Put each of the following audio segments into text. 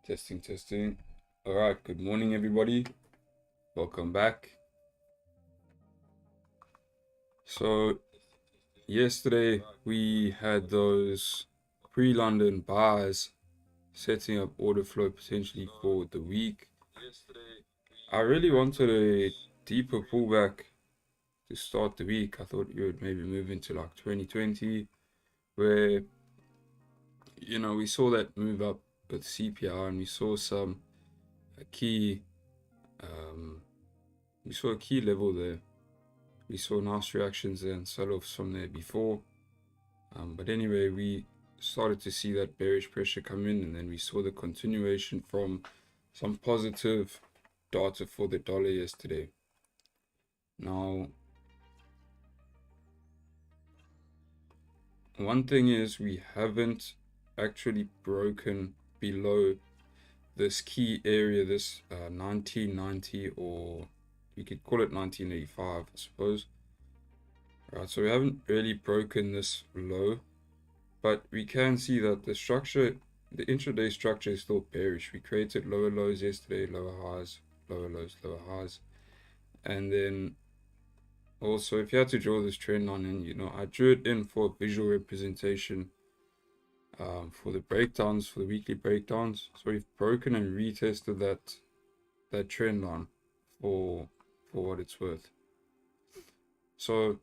Testing. All right, good morning, everybody. Welcome back. So, yesterday we had those pre-London buys setting up order flow potentially for the week. I really wanted a deeper pullback to start the week. I thought you would maybe move into like 2020, where we saw that move up with CPI and we saw a key level there. We saw nice reactions there and sell-offs from there before. But anyway, we started to see that bearish pressure come in, and then we saw the continuation from some positive data for the dollar yesterday. Now, one thing is we haven't actually broken below this key area, this 1990, or you could call it 1985, I suppose. Right, so we haven't really broken this low, but we can see that the intraday structure is still bearish. We created lower lows yesterday, lower highs, lower lows, lower highs. And then also, if you had to draw this trend line in, I drew it in for visual representation for the breakdowns, for the weekly breakdowns. So we've broken and retested that trend line for what it's worth. So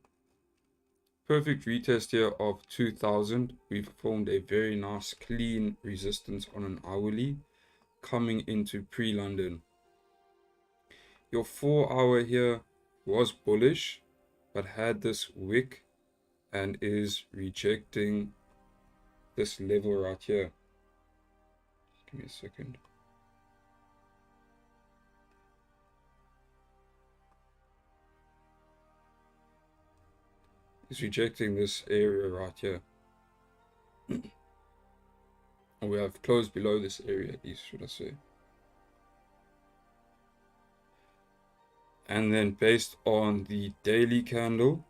perfect retest here of 2000. We've formed a very nice clean resistance on an hourly coming into pre-London. Your 4-hour here was bullish, but had this wick and is rejecting this level right here. Give me a second. It's rejecting this area right here. We have closed below this area, at least, should I say. And then based on the daily candle,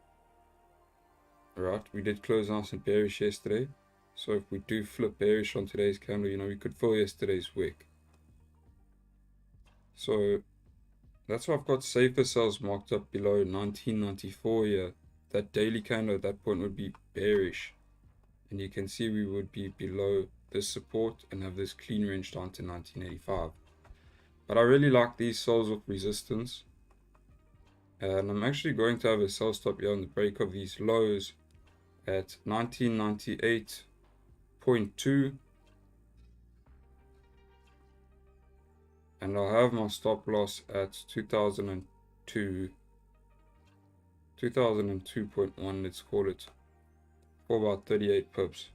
right, we did close nice and bearish yesterday. So if we do flip bearish on today's candle, we could fill yesterday's wick. So that's why I've got safer sells marked up below 1994 here. That daily candle at that point would be bearish. And you can see we would be below this support and have this clean range down to 1985. But I really like these sells of resistance. And I'm actually going to have a sell stop here on the break of these lows at 1998.2. And I'll have my stop loss at 2002.1, let's call it, for about 38 pips.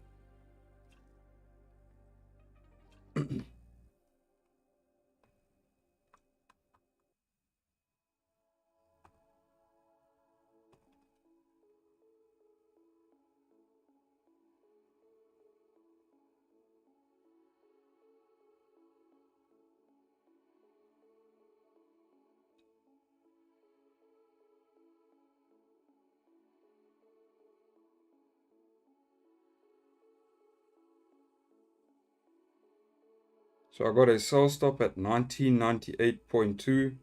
So I got a sell stop at 1998.2.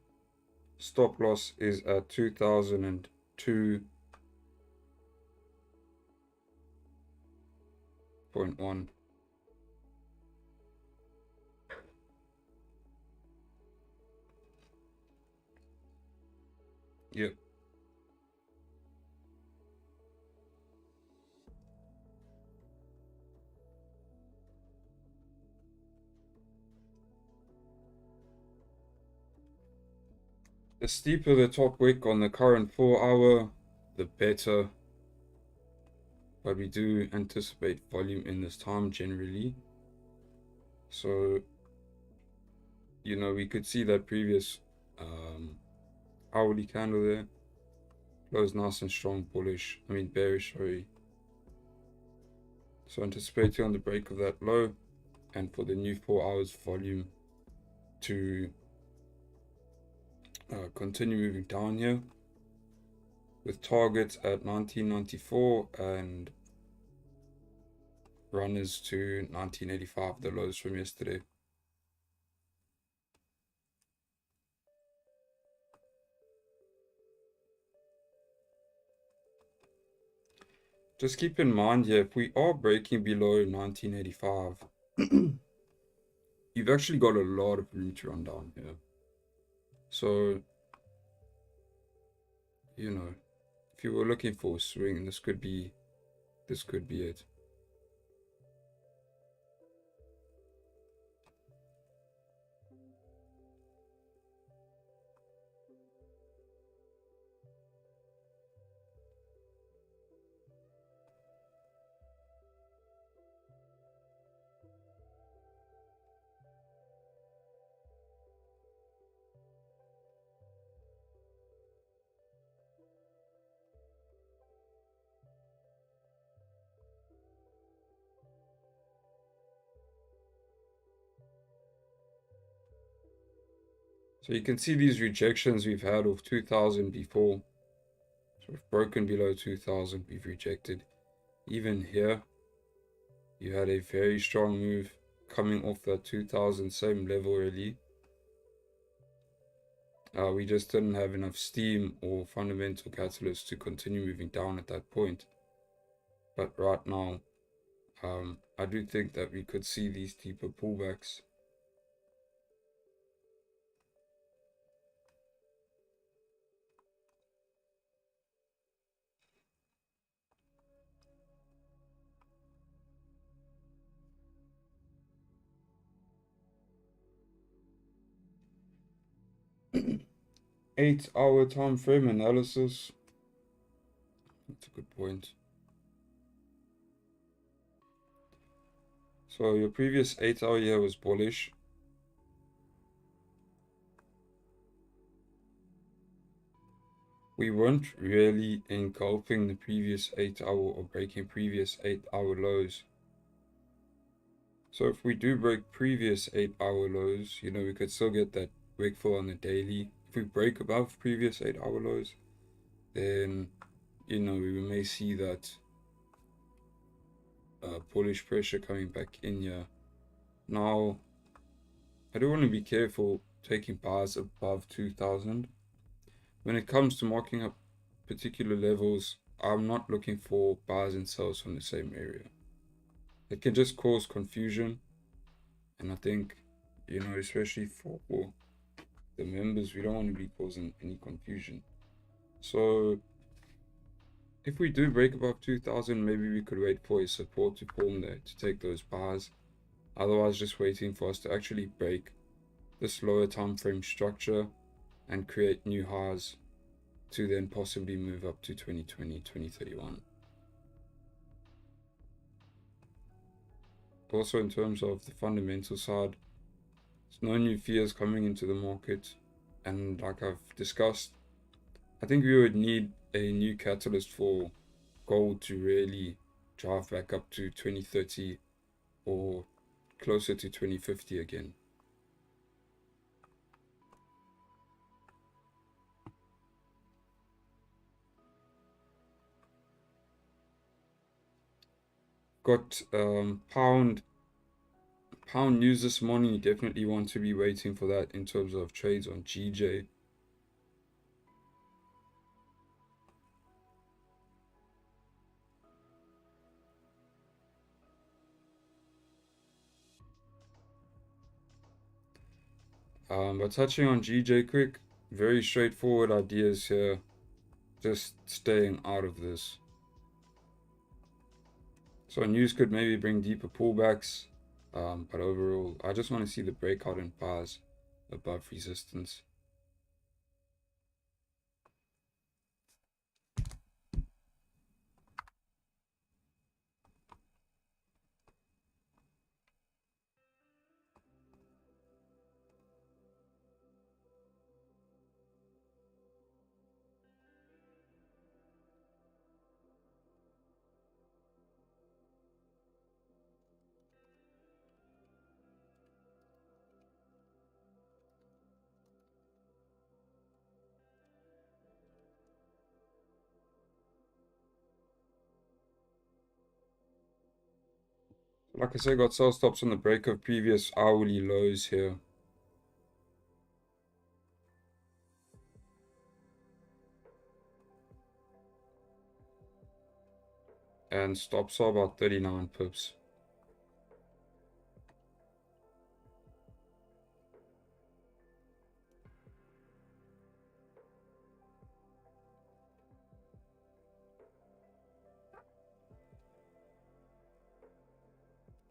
Stop loss is at 2002.1. Yep. The steeper the top wick on the current 4-hour, the better. But we do anticipate volume in this time generally. So, we could see that previous hourly candle there. Closed nice and strong bearish, sorry. So anticipating on the break of that low and for the new 4 hours volume to continue moving down here with targets at 1994 and runners to 1985, the lows from yesterday. just keep in mind here, if we are breaking below 1985, you've actually got a lot of room to run down here. So, you know, if you were looking for a swing, this could be it. So you can see these rejections we've had of 2000 before. So we've broken below 2000, we've rejected. Even here, you had a very strong move coming off that 2000, same level really. We just didn't have enough steam or fundamental catalysts to continue moving down at that point. But right now, I do think that we could see these deeper pullbacks. Eight-hour time frame analysis. That's a good point. So your previous 8-hour here was bullish. We weren't really engulfing the previous 8-hour or breaking previous 8-hour lows. So if we do break previous 8-hour lows, you know, we could still get that wick fill on the daily. If we break above previous 8-hour lows, then, you know, we may see that bullish pressure coming back in here. Now, I do want to be careful taking bars above 2000. When it comes to marking up particular levels, I'm not looking for bars and sells from the same area. It can just cause confusion, and I think, you know, especially for the members, we don't want to be causing any confusion. So if we do break above 2000, maybe we could wait for a support to form there to take those bars. Otherwise, just waiting for us to actually break this lower time frame structure and create new highs to then possibly move up to 2020, 2031. Also, in terms of the fundamental side, there's no new fears coming into the market, and like I've discussed, I think we would need a new catalyst for gold to really drive back up to 2030 or closer to 2050 again. Got pound news this morning. You definitely want to be waiting for that in terms of trades on GJ. But touching on GJ quick, very straightforward ideas here. Just staying out of this. So news could maybe bring deeper pullbacks, but overall, I just want to see the breakout in bars above resistance. Like I said, got sell stops on the break of previous hourly lows here. and stops are about 39 pips.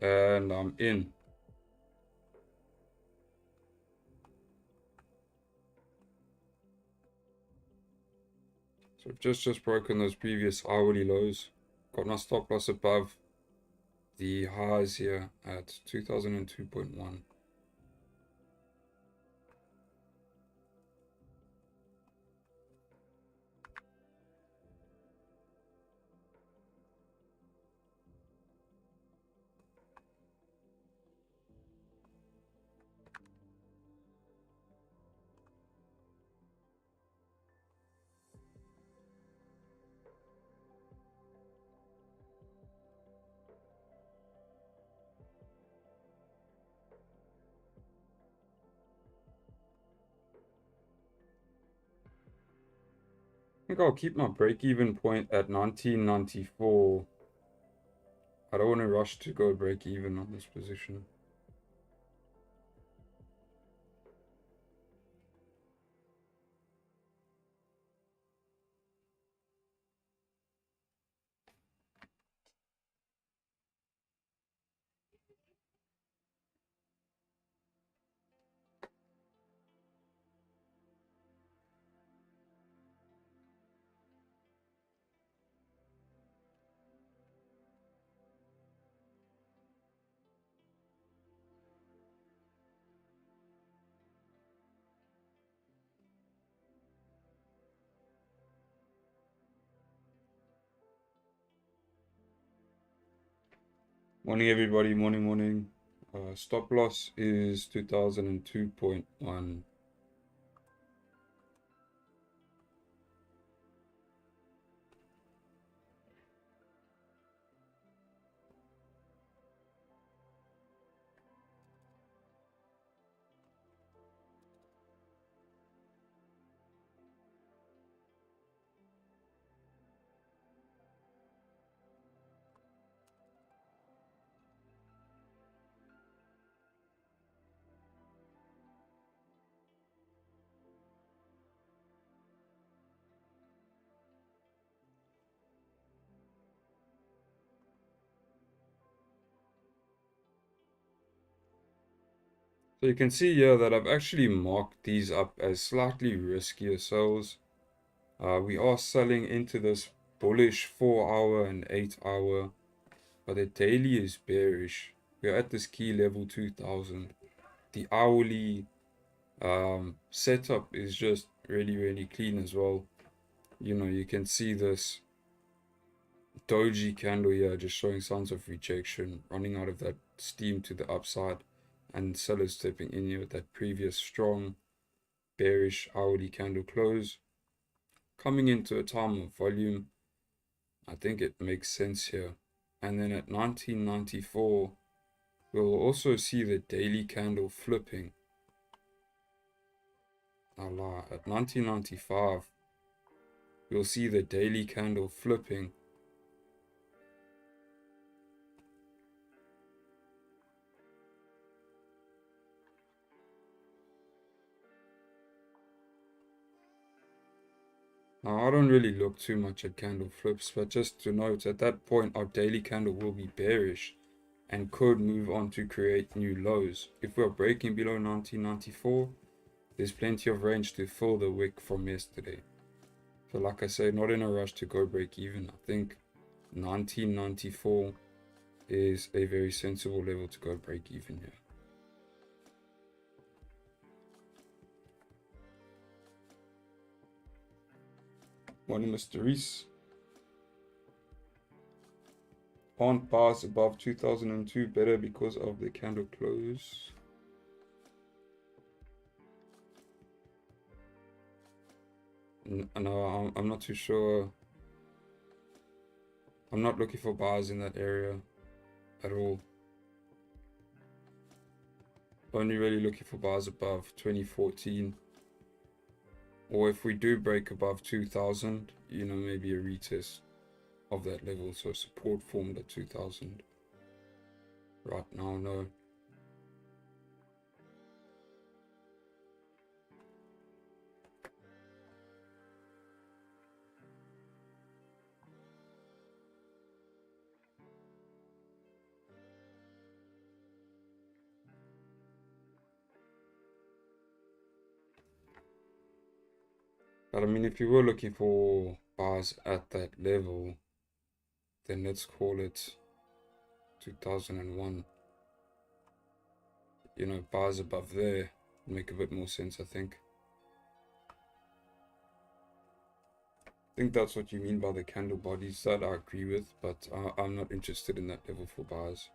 And I'm in. So just broken those previous hourly lows. Got my stop loss above the highs here at 2002.1. I think I'll keep my break-even point at 1994. I don't want to rush to go break-even on this position. Morning, everybody. Morning. Stop loss is 2002.1. So you can see here that I've actually marked these up as slightly riskier sells. We are selling into this bullish 4-hour and 8-hour, but the daily is bearish. We're at this key level 2000. The hourly setup is just really clean as well. You know, you can see this doji candle here just showing signs of rejection, running out of that steam to the upside, and sellers stepping in here with that previous strong bearish hourly candle close. Coming into a time of volume, I think it makes sense here. And then at 1994, we'll also see the daily candle flipping. I'll lie. At 1995, we'll see the daily candle flipping. Now, I don't really look too much at candle flips, but just to note, at that point, our daily candle will be bearish and could move on to create new lows. If we're breaking below 1994, there's plenty of range to fill the wick from yesterday. So like I say, not in a rush to go break even. I think 1994 is a very sensible level to go break even here. Morning, Mr. Reese. Aren't bars above 2002 better because of the candle close? No, I'm not too sure. I'm not looking for bars in that area at all. Only really looking for bars above 2014. Or if we do break above 2000, you know, maybe a retest. of that level. So support formed at 2000. Right now, no. But I mean, if you were looking for buys at that level, then let's call it 2001. You know, buys above there would make a bit more sense, I think. I think that's what you mean by the candle bodies. That I agree with, but I'm not interested in that level for buys.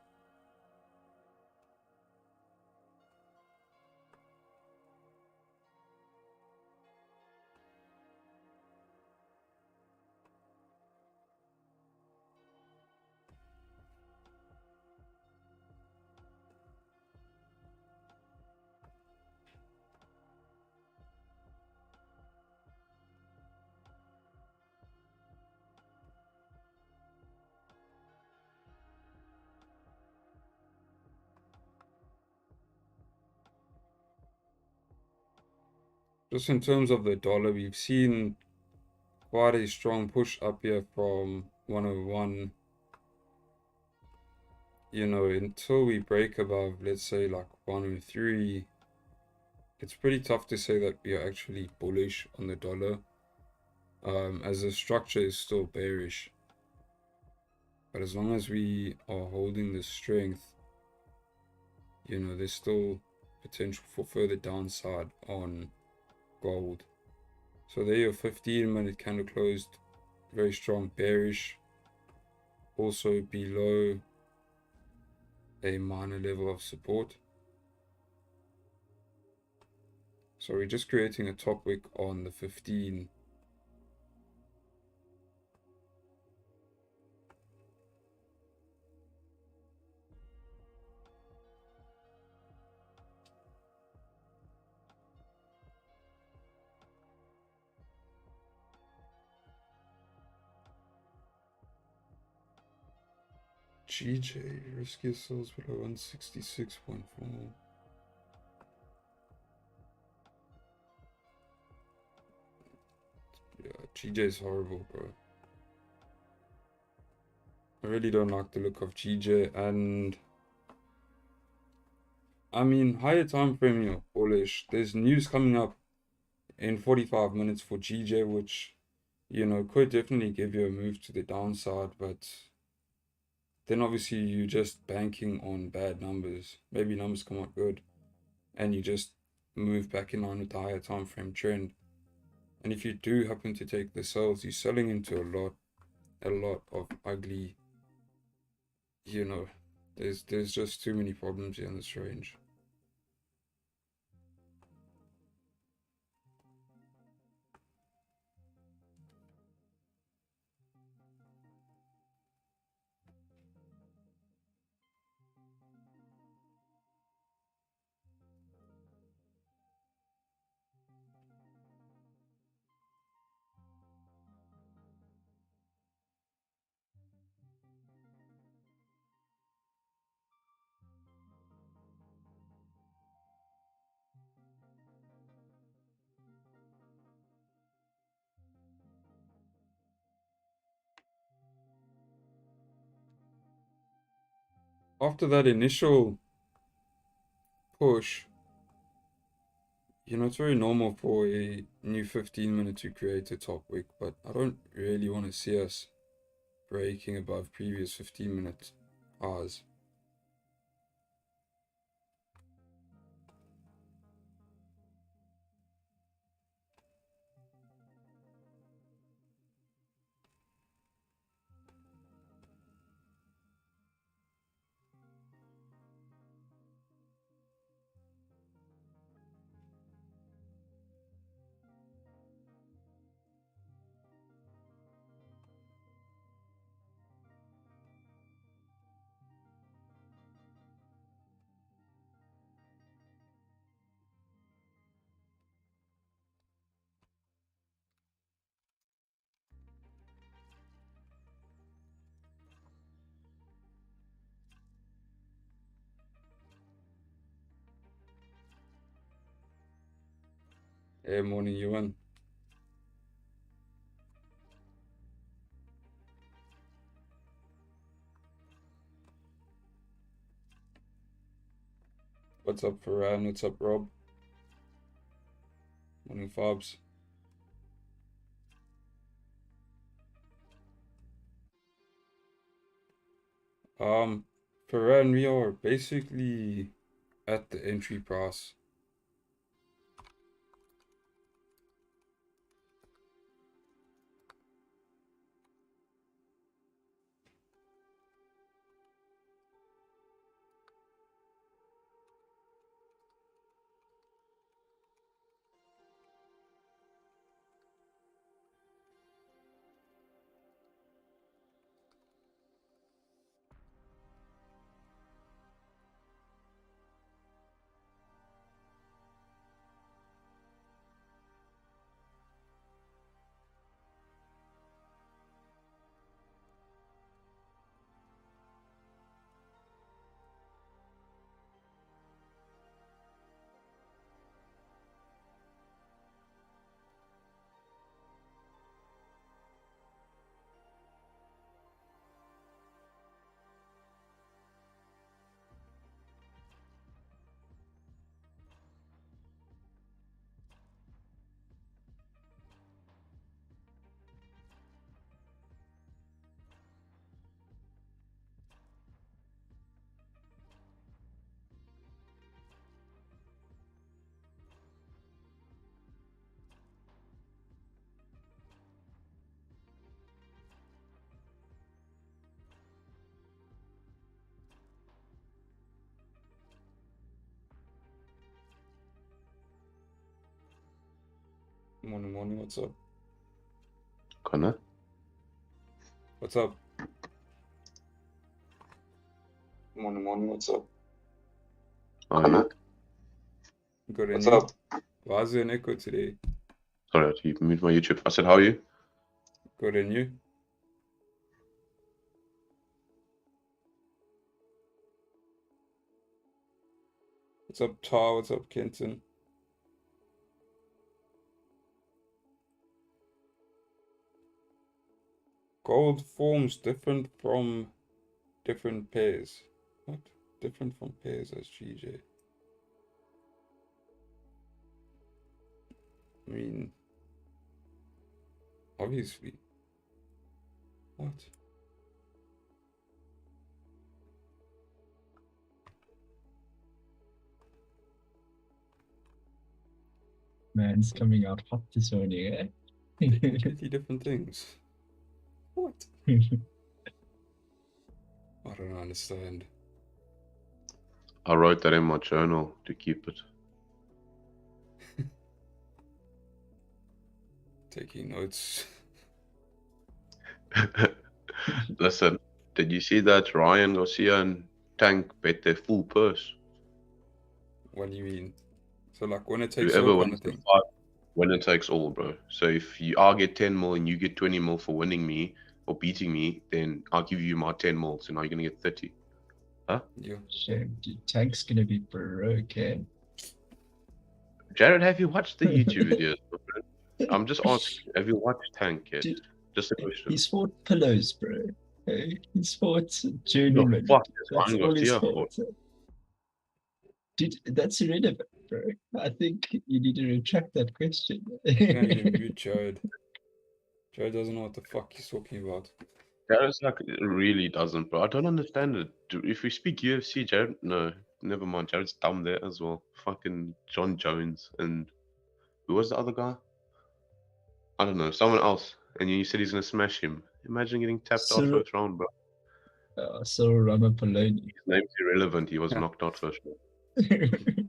Just in terms of the dollar, we've seen quite a strong push up here from 101. You know, until we break above, let's say, like 103, it's pretty tough to say that we are actually bullish on the dollar, as the structure is still bearish. But as long as we are holding the strength, you know, there's still potential for further downside on gold. So there your 15-minute candle closed very strong bearish, also below a minor level of support. So we're just creating a top wick on the 15. GJ, riskiest sales below 166.4. Yeah, GJ is horrible, bro. I really don't like the look of GJ, and I mean, higher time frame, you're bullish. There's news coming up in 45 minutes for GJ, which, you know, could definitely give you a move to the downside, but then obviously you're just banking on bad numbers. Maybe numbers come out good, and you just move back in line with the higher time frame trend. And if you do happen to take the sales, you're selling into a lot of ugly, you know, there's just too many problems here in this range. After that initial push, you know, it's very normal for a new 15-minute to create a top wick, but I don't really want to see us breaking above previous 15-minute highs. Hey, morning, Ewan. What's up, Farhan? What's up, Rob? Morning, Fabs. Farhan, we are basically at the entry price. Morning, what's up? Connor? What's up? Morning, what's up? Connor? Good, and What's you? up? Why is there an echo today? Sorry, I had to mute my YouTube. I said, how are you? Good, and you? What's up, Tar? What's up, Kenton? Gold forms different from different pairs. What? Different from pairs as GJ. I mean, obviously. What? Man's coming out hot this morning, eh? They're completely different things. What? I don't understand. I wrote that in my journal to keep it. Taking notes. Listen, did you see that Ryan Garcia and Tank bet their full purse? What do you mean? So like winner takes Whoever all kind wins of the thing. fight, winner takes all, bro. So if I get 10 mil and you get 20 mil for winning me or beating me, then I'll give you my 10 mil. So now you're gonna get 30. Huh? Yeah. Shame, dude. Tank's gonna be broke, eh? Jared, have you watched the YouTube videos? I'm just asking. Have you watched Tank yet? Dude, Just a question. he's fought pillows, bro. Hey, he's fought The journeyman. fuck is That's Ryan all he's Garcia for? fought. Dude, that's irrelevant, bro. I think you need to retract that question. You can't even mute Jared. Jared doesn't know what the fuck he's talking about. Jared's like, it really doesn't, bro. I don't understand it. If we speak UFC, Jared, no, never mind. Jared's dumb there as well. Fucking John Jones and who was the other guy? I don't know, someone else. And you said he's gonna smash him. Imagine getting tapped out Cyril, first round, bro. Cyril Ramapoloni. His name's irrelevant. He was knocked out first round.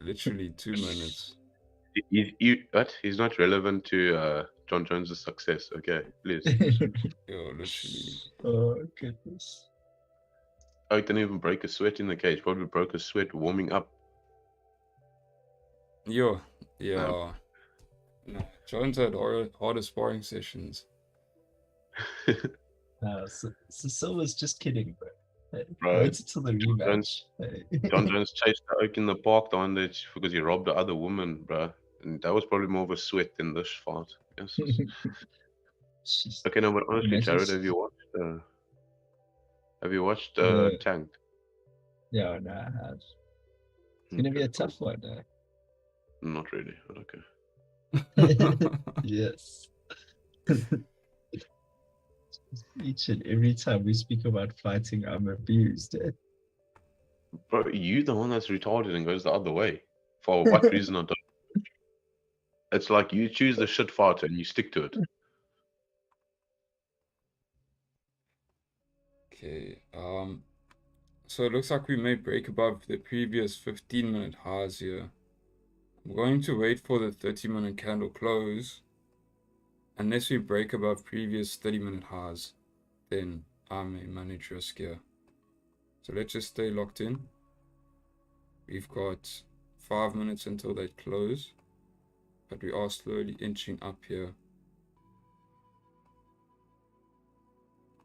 Literally 2 minutes. But he's not relevant to John Jones' success. Okay, please. Yo, literally. Oh, goodness. Oh, he didn't even break a sweat in the cage. Probably broke a sweat warming up. Yo, yeah. No, Jones had harder sparring sessions. So Silva's just kidding, bro. Hey, Bro, wait until the rematch. John Jones chased the oak in the park the one that because he robbed the other woman, bro. And that was probably more of a sweat than this fart. Yes. Jeez. Okay, no, but honestly, Imagine Jared, have you watched no, Tank? yeah, no, I have. It's gonna be Okay, a tough one. not really, but okay. Yes. Each and every time we speak about fighting, I'm abused. Bro, you the one that's retarded and goes the other way. For what reason I don't. It's like you choose the shit fighter and you stick to it. Okay, so it looks like we may break above the previous 15-minute highs here. I'm going to wait for the 30-minute candle close. Unless we break above previous 30-minute highs, then I may manage risk here. So let's just stay locked in. We've got 5 minutes until they close, but we are slowly inching up here.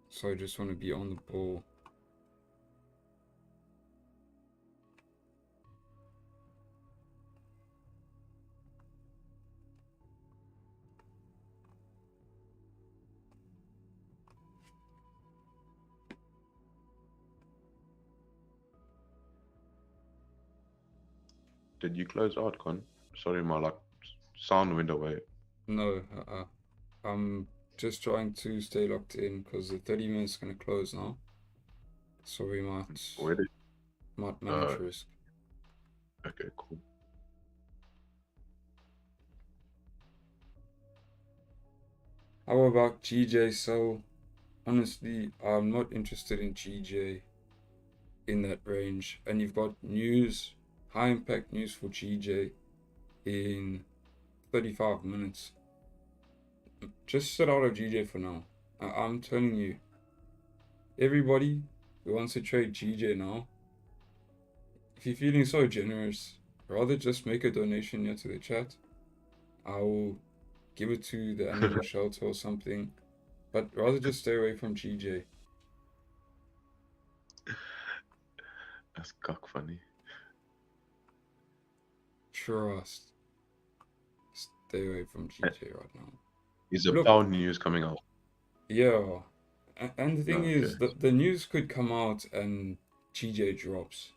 So I just want to be on the ball. Did you close out, Con? Sorry, my sound went away. No, I'm just trying to stay locked in because the 30 minutes is going to close now. So we might manage risk. Okay, cool. How about GJ? So honestly, I'm not interested in GJ in that range. And you've got news, high impact news for GJ in 35 minutes. Just sit out of GJ for now. I'm telling you, everybody who wants to trade GJ now, if you're feeling so generous, rather just make a donation here to the chat. I will give it to the animal shelter or something, but rather just stay away from GJ. That's cock funny. Trust. Stay away from GJ right now. Is a Look, pound news coming out? yeah. And the thing is, Okay. the news could come out and GJ drops.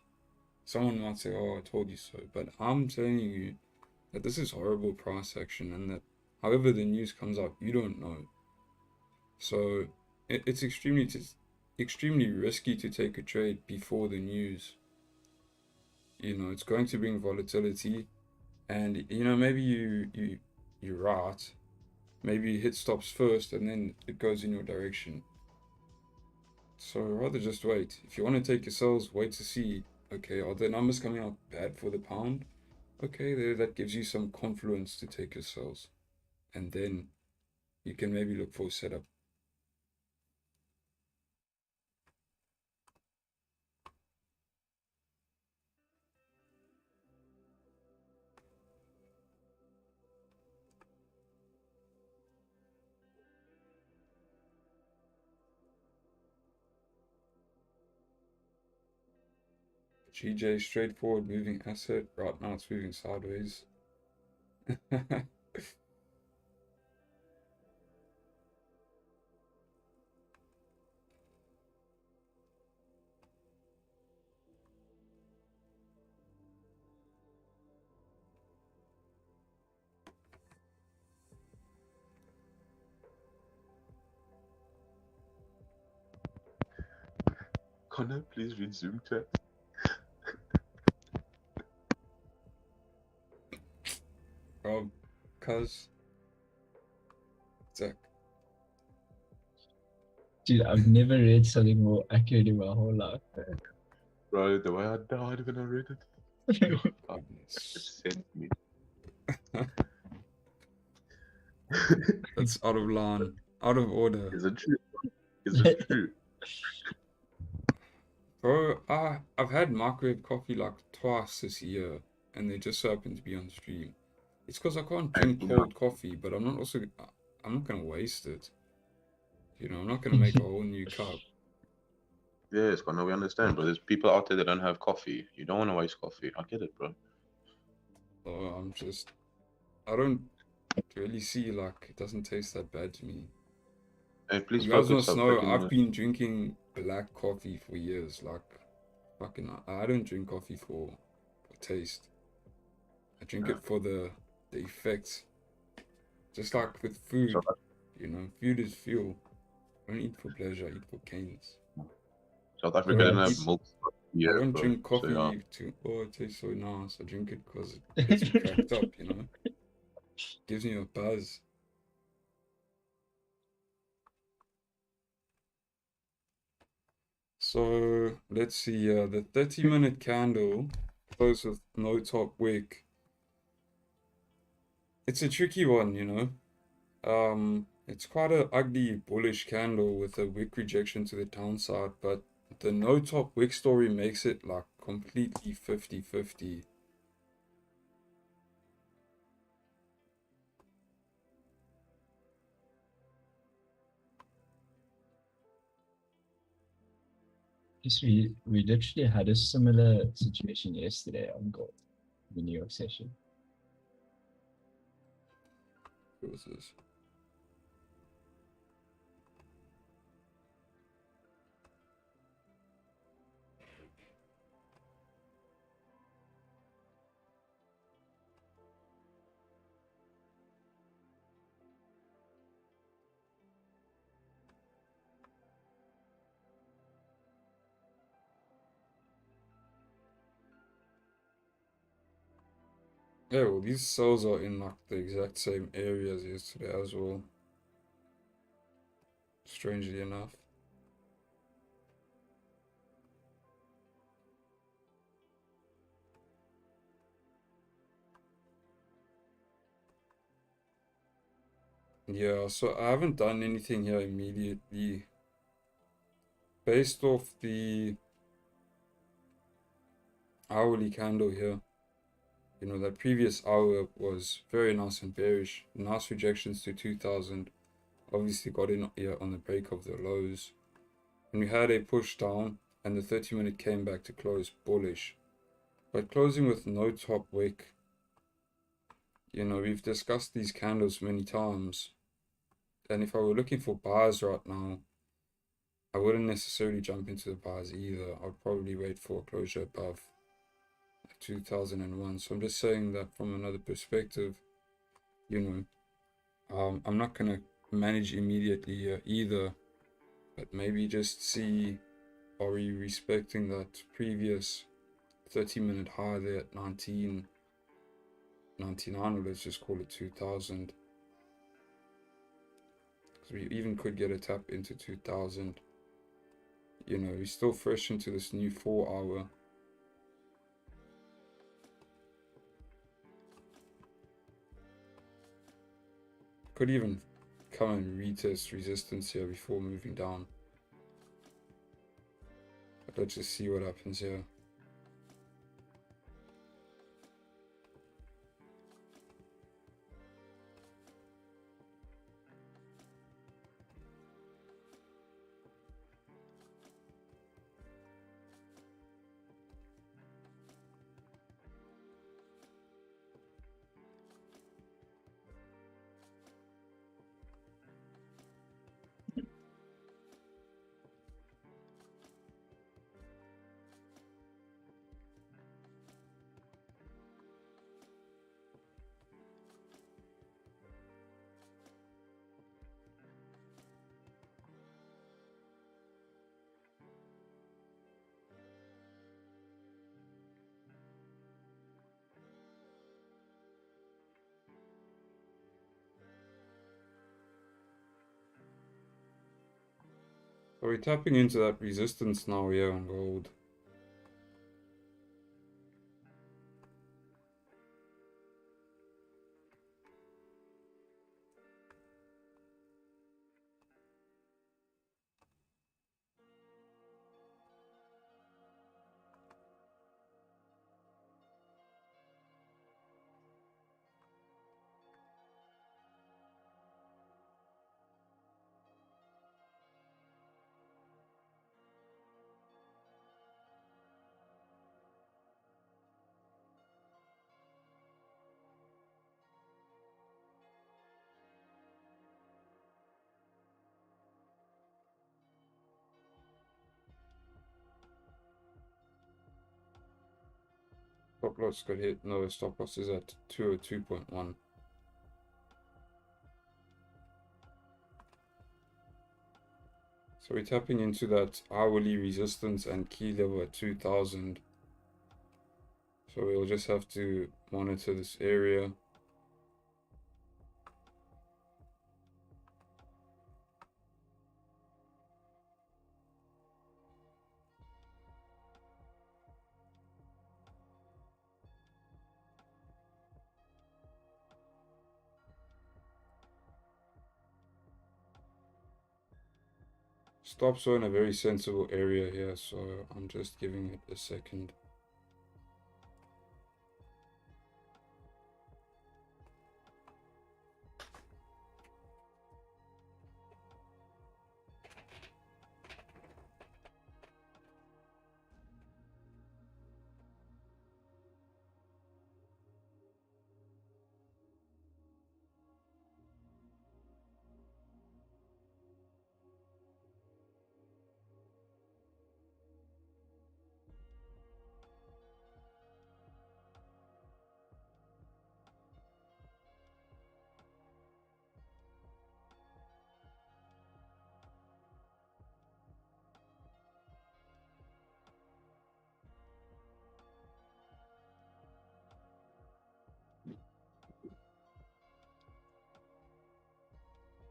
Someone might say, oh, I told you so. But I'm telling you that this is horrible price action and that however the news comes out, you don't know. So it's extremely risky to take a trade before the news. You know, it's going to bring volatility. And, you know, maybe you're right. Maybe you hit stops first and then it goes in your direction. So rather just wait. If you want to take your sells, wait to see, okay, are the numbers coming out bad for the pound? Okay, there, that gives you some confluence to take your sells. And then you can maybe look for a setup. GJ straightforward moving asset. Right now it's moving sideways. Connor, please read Zoom chat. Cuz Zach. Dude, I've never read something more accurate in my whole life. Bro, the way I died when I read it. It Goodness. sent me. That's out of line. Out of order. Is it true? Is it true? Bro, I've had microwave coffee like twice this year, and they just so happen to be on stream. It's because I can't drink cold coffee, but I'm not gonna waste it. You know, I'm not gonna make a whole new cup. Yes, Connor, we understand, but there's people out there that don't have coffee. You don't want to waste coffee. I get it, bro. So I'm just I don't really see, like, it doesn't taste that bad to me. Hey, please You guys focus. must I'm know I've fucking. been drinking black coffee for years. Like, fucking, I don't drink coffee for taste. I drink it for the effects. Just like with food, you know, food is fuel. I don't eat for pleasure, I eat for gains. South I Africa don't didn't have eat. milk for I years, don't bro. drink So yeah. coffee to, oh, it tastes so nice. I drink it because it gets me cracked up, you know? Gives me a buzz. So let's see, the 30-minute candle closed with no top wick. It's a tricky one, you know? It's quite a ugly bullish candle with a wick rejection to the downside, but the no top wick story makes it like completely 50-50. Yes, we literally had a similar situation yesterday on gold, the New York session. What was this? Yeah, well, these cells are in like the exact same area as yesterday as well. Strangely enough. Yeah, so I haven't done anything here immediately. Based off the hourly candle here, you know, that previous hour was very nice and bearish. Nice rejections to 2000. Obviously got in here on the break of the lows. And we had a push down, and the 30-minute came back to close bullish. But closing with no top wick, you know, we've discussed these candles many times. And if I were looking for buys right now, I wouldn't necessarily jump into the buys either. I'd probably wait for a closure above 2001. So I'm just saying that from another perspective, you know, I'm not going to manage immediately either, but maybe just see, are we respecting that previous 30-minute high there at 1999, or let's just call it 2000, because we even could get a tap into 2000. You know, we're still fresh into this new 4-hour. Could even come and retest resistance here before moving down. But let's just see what happens here. So we're tapping into that resistance now here on gold. Stop loss got hit. No, stop loss is at 202.1. So we're tapping into that hourly resistance and key level at 2000. So we'll just have to monitor this area. Stops are in a very sensible area here, so I'm just giving it a second.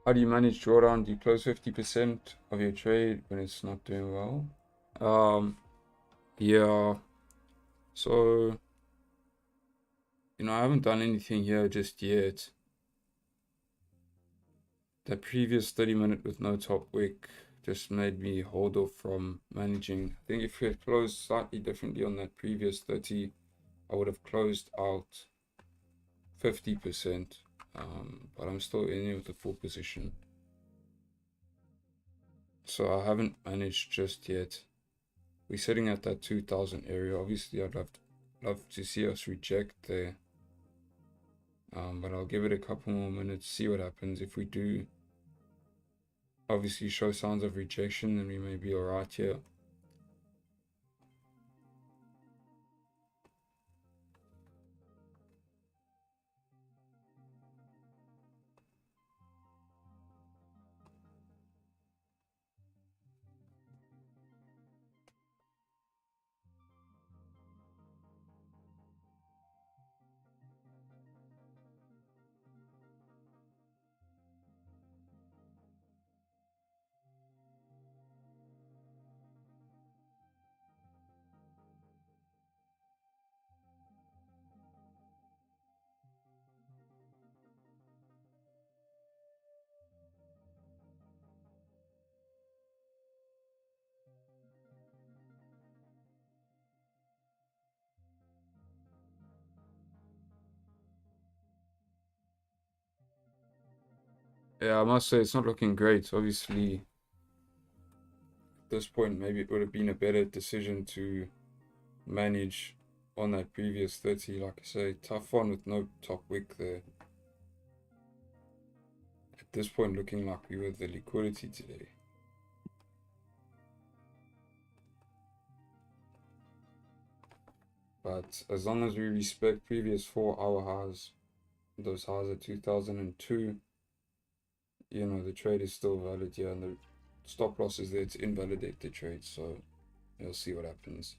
How do you manage drawdown? Do you close 50% of your trade when it's not doing well? Yeah. So, I haven't done anything here just yet. The previous 30-minute with no top wick just made me hold off from managing. I think if we had closed slightly differently on that previous 30, I would have closed out 50%. But I'm still in here with a full position. So I haven't managed just yet. We're sitting at that 2000 area. Obviously, I'd love to see us reject there. But I'll give it a couple more minutes, see what happens. If we do obviously show signs of rejection, then we may be alright here. Yeah, I must say it's not looking great. Obviously, at this point, maybe it would have been a better decision to manage on that previous 30. Like I say, tough one with no top wick there. At this point, looking like we were the liquidity today. But as long as we respect previous 4-hour highs, those highs at 2002, the trade is still valid here, and the stop loss is there to invalidate the trade. So we'll see what happens.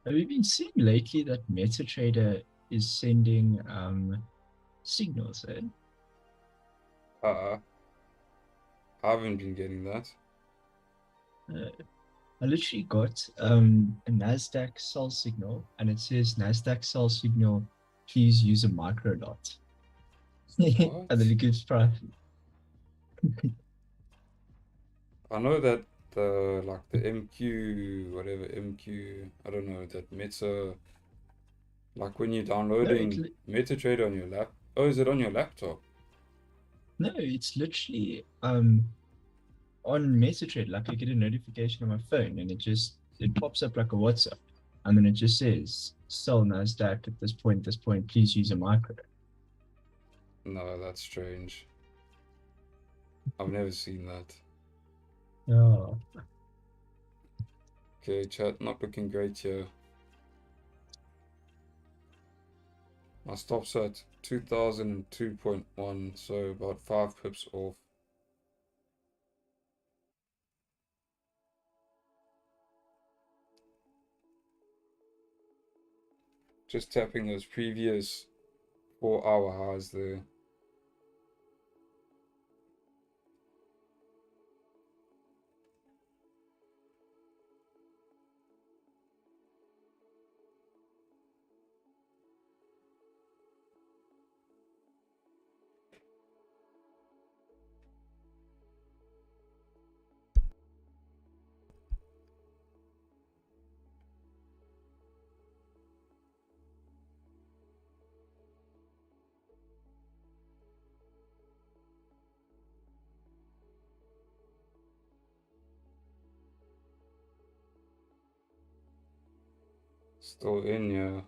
Have you been seeing lately that MetaTrader is sending signals, eh? I haven't been getting that. I literally got a NASDAQ sell signal, and it says NASDAQ sell signal, please use a micro lot. And then What? it gives price. I know that the like the MQ whatever MQ, I don't know, that Meta, like when you're No, downloading MetaTrader on your lap. Oh, is it on your laptop? no, it's literally on MetaTrader. Like I get a notification on my phone, and it pops up like a WhatsApp, and then it just says sell NASDAQ at this point, please use a micro. No, that's strange. I've never seen that. Oh, Okay, chat, not looking great here. My stop's at 2002.1, so about 5 pips off. Just tapping those previous 4-hour highs there. Still in, yeah.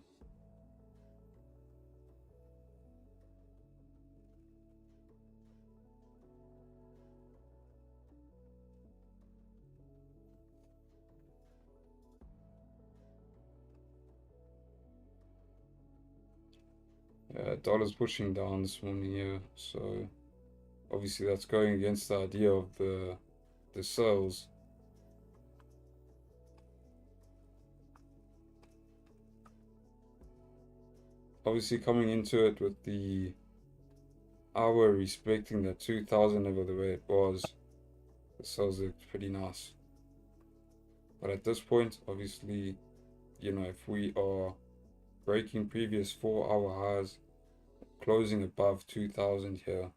Dollar's pushing down this morning here, so obviously that's going against the idea of the sales. Obviously coming into it with the hour respecting that 2000 level the way it was, the sales looked pretty nice. But at this point, obviously, you know, if we are breaking previous 4-hour highs, closing above 2000 here,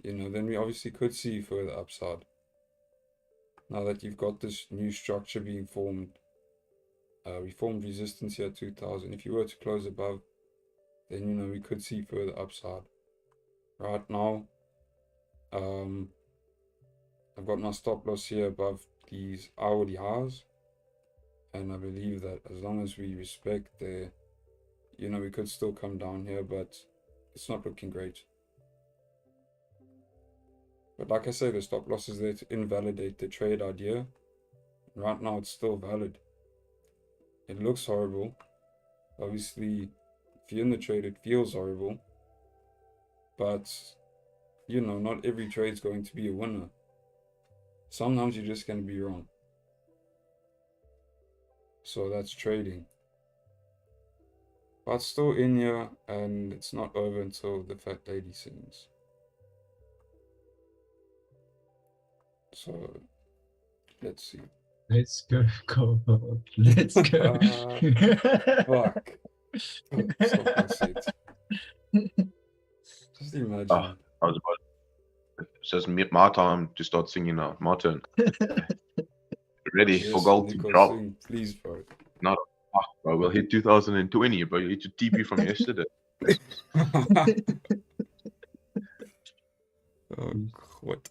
you know, then we obviously could see further upside. Now that you've got this new structure being formed, reformed resistance here at 2000, if you were to close above, then, you know, we could see further upside. Right now, I've got my stop loss here above these hourly highs, and I believe that as long as we respect the, you know, we could still come down here, but it's not looking great. But like I say, the stop loss is there to invalidate the trade idea. Right now it's still valid. It looks horrible. Obviously, if you're in the trade, it feels horrible. But, you know, not every trade's going to be a winner. Sometimes you're just going to be wrong. So that's trading. But still in here, and it's not over until the fat lady sings. So let's see. let's go, go, let's go. Fuck. Stop loss it. Just imagine. Oh, I was about. It's just my time to start singing now. My turn. Ready Yes, for gold Nico, to drop. sing, please, bro. Not fuck, bro. We'll hit 2020, bro. You hit your TP from yesterday. Oh, what?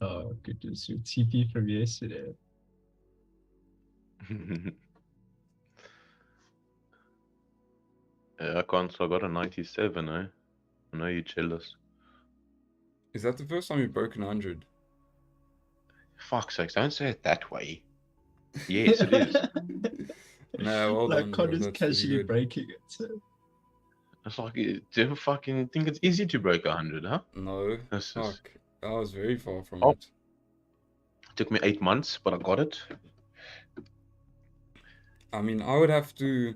Oh goodness, your TP from yesterday. Yeah, I can't. So I got a 97, eh? I know you're jealous. Is that the first time you've broken 100? Fuck's sakes, don't say it that way. Yes, it is. Nah, well Like done, bro. Connor's That's pretty casually good. breaking it. It's like, do you ever fucking think it's easy to break 100, huh? No, This is, fuck. I was very far from oh, it. it took me 8 months, but I got it. I mean, I would have to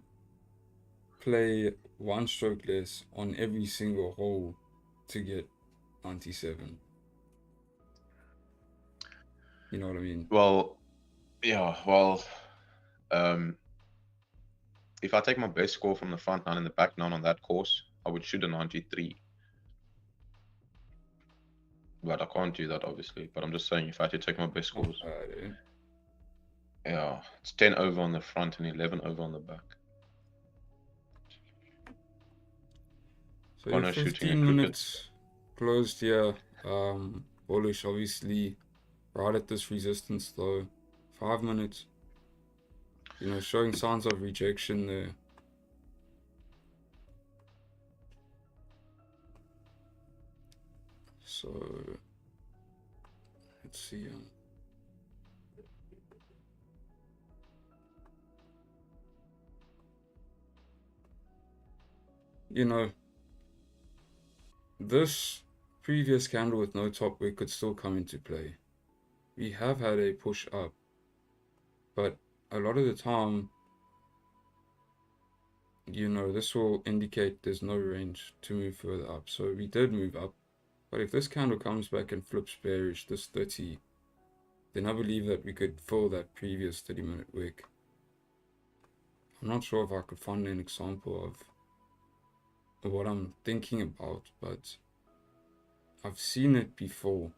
play one stroke less on every single hole to get 97. You know what I mean? Well, yeah, well, um, if I take my best score from the front nine and the back nine on that course, I would shoot a 93. But I can't do that, obviously. But I'm just saying, if I had to take my best Not scores, bad, eh? yeah, it's 10 over on the front and 11 over on the back. So you're Connor shooting a 15 cricket. minutes closed here. Bullish, obviously, right at this resistance though. 5 minutes. You know, showing signs of rejection there. So let's see. You know, this previous candle with no top wick could still come into play. We have had a push up, but a lot of the time, you know, this will indicate there's no range to move further up. So we did move up, but if this candle comes back and flips bearish, this 30, then I believe that we could fill that previous 30-minute wick. I'm not sure if I could find an example of what I'm thinking about, but I've seen it before.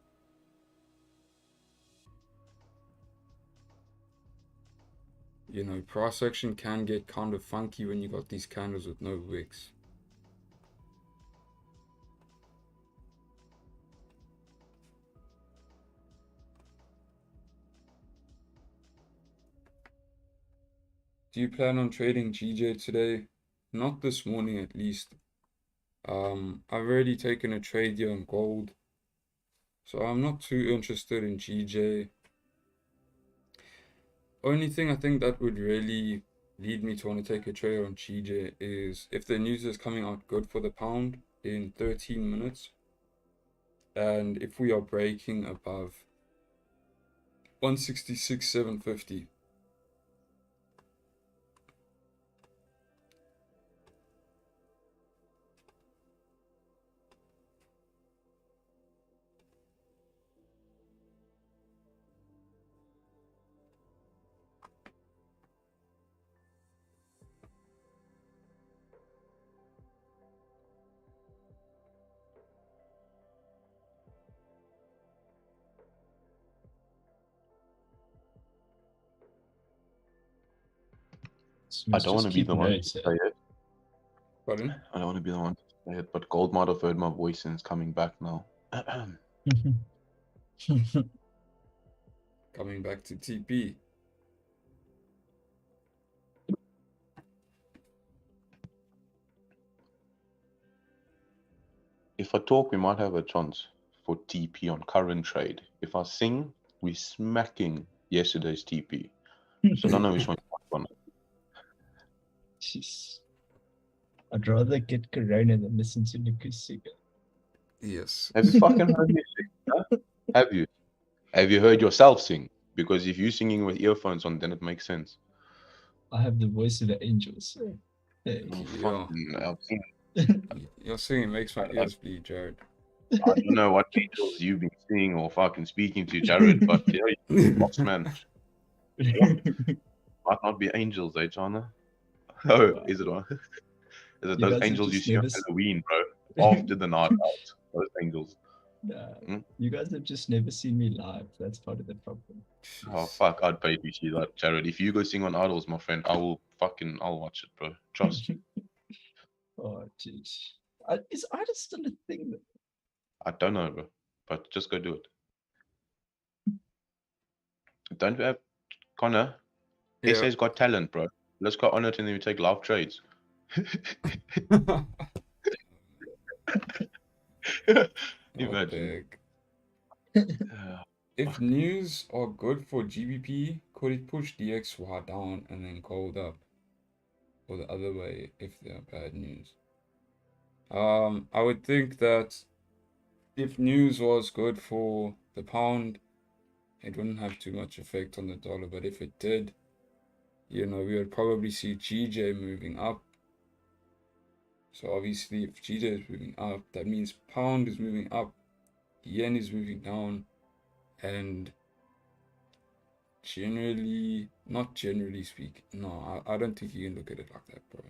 You know, price action can get kind of funky when you got these candles with no wicks. Do you plan on trading GJ today? Not this morning at least. I've already taken a trade here on gold, so I'm not too interested in GJ. Only thing I think that would really lead me to want to take a trade on GJ is if the news is coming out good for the pound in 13 minutes, and if we are breaking above 166.750. I don't want to be the one to Notes, say it. Pardon? I don't want to be the one to say it, but gold might have heard my voice and it's coming back now. Coming back to TP. If I talk, we might have a chance for TP on current trade. If I sing, we're smacking yesterday's TP. So I don't know which one you want. Jeez. I'd rather get Corona than listen to Lucas Siga. Yes. Have you fucking heard me sing? Huh? Have you? Have you heard yourself sing? Because if you're singing with earphones on, then it makes sense. I have the voice of the angels. Hey. Oh, Yeah. fucking, I've seen. Your singing makes my ears bleed, Jared. I don't know what angels you've been seeing or fucking speaking to, Jared, but yeah, you're boss man. Might not be angels, eh, Chana? Oh, is it one? Is it You those guys have angels you just see on never Halloween, bro? After the night out. Those angels. Hmm? You guys have just never seen me live. That's part of the problem. Oh, fuck. I'd pay to see that, Jared. If you go sing on Idols, my friend, I'll watch it, bro. Trust. Oh, jeez. Is Ida still a thing? I don't know, bro. But just go do it. Don't we have Connor? Yeah. SA's got talent, bro. Let's go on it and then we take live trades. Imagine. If news are good for GBP, could it push DXY down and then gold up? Or the other way if they are bad news? I would think that if news was good for the pound, it wouldn't have too much effect on the dollar. But if it did, we would probably see GJ moving up. So obviously, if GJ is moving up, that means pound is moving up, yen is moving down, and not generally speaking, no, I don't think you can look at it like that, bro.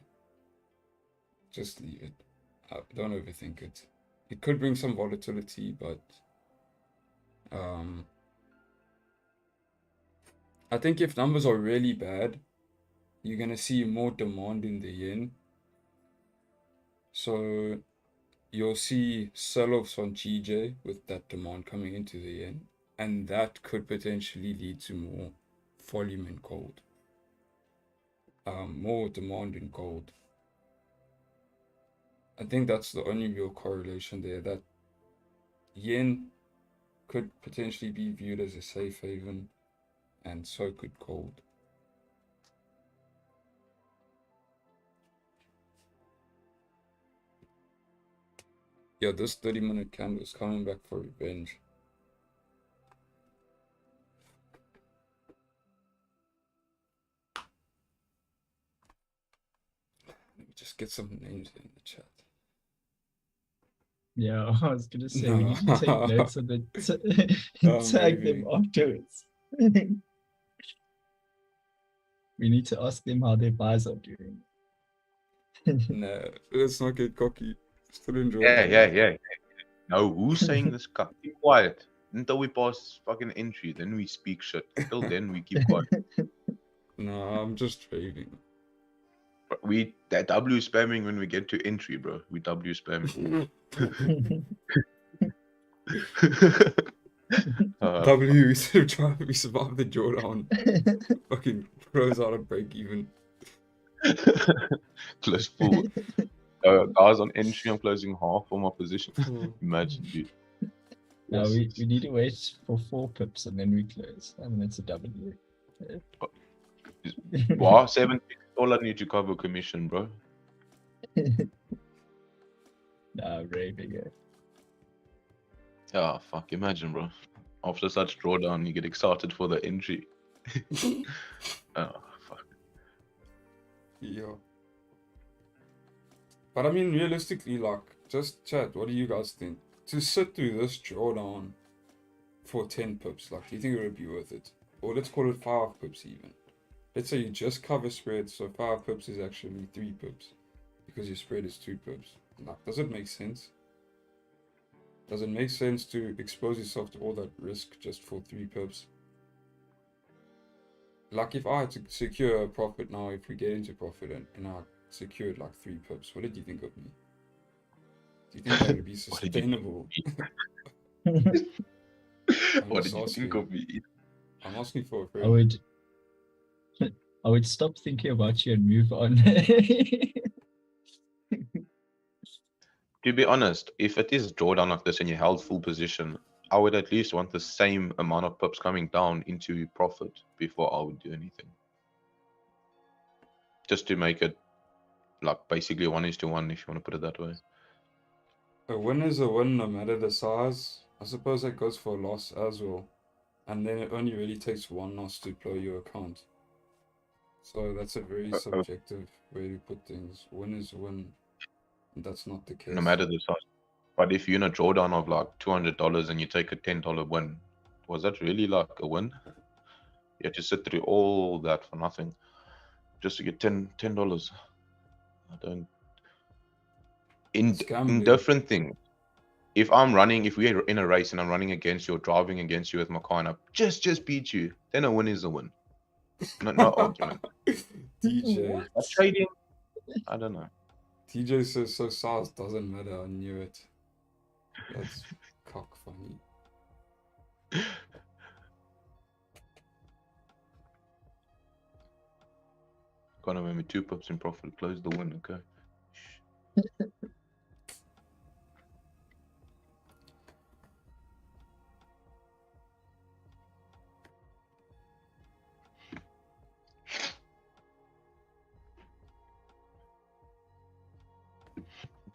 Just leave it. Don't overthink it. It could bring some volatility, but I think if numbers are really bad, you're gonna see more demand in the yen. So you'll see sell-offs on GJ with that demand coming into the yen, and that could potentially lead to more volume in gold. More demand in gold. I think that's the only real correlation there. That yen could potentially be viewed as a safe haven, and so could gold. Yeah, this 30-minute candle is coming back for revenge. Let me just get some names in the chat. Yeah, I was gonna say we need to take notes of it I'm and tag them raving. afterwards. We need to ask them how their buys are doing. Nah, let's not get cocky. Still enjoy Yeah. No, who's saying this cup? Keep quiet. Until we pass fucking entry, then we speak shit. Till then, we keep quiet. Nah, I'm just raving. That W spamming when we get to entry, bro. We W spamming. W, we survived the drawdown. Fucking close out at break even. Close full. Guys on entry, I'm closing half for my position. Imagine, dude. No, we need to wait for 4 pips and then we close. And then it's a W. Wow, 7 picks, all I need to cover commission, bro. Nah, raving it. Yeah, fuck, imagine, bro. After such drawdown, you get excited for the entry. Oh, fuck. Yeah. But I mean, realistically, like, just chat, what do you guys think? To sit through this drawdown for 10 pips, like, do you think it would be worth it? Or let's call it 5 pips even. Let's say you just cover spread, so 5 pips is actually 3 pips. Because your spread is 2 pips. Like, does it make sense? Does it make sense to expose yourself to all that risk just for 3 pips? Like, if I had to secure a profit now, if we get into profit and I secured like 3 pips, what did you think of me? Do you think that would be sustainable? What did you think of me? I'm asking for a I friend. would stop thinking about you and move on. To be honest, if it is drawdown like this and you held full position, I would at least want the same amount of pips coming down into profit before I would do anything. Just to make it like basically 1:1, if you want to put it that way. A win is a win no matter the size. I suppose that goes for a loss as well. And then it only really takes one loss to blow your account. So that's a very subjective way to put things. Win is a win. That's not the case. No matter the size. But if you're in a drawdown of like $200 and you take a $10 win, was that really like a win? You have to sit through all that for nothing just to get $10. I don't. In different things. If we're in a race and I'm running against you or driving against you with my car and I just beat you, then a win is a win. No argument. DJ. But trading, I don't know. TJ says so size doesn't matter. I knew it. That's cock funny. Gonna remember 2 pips in profit, close the win, okay?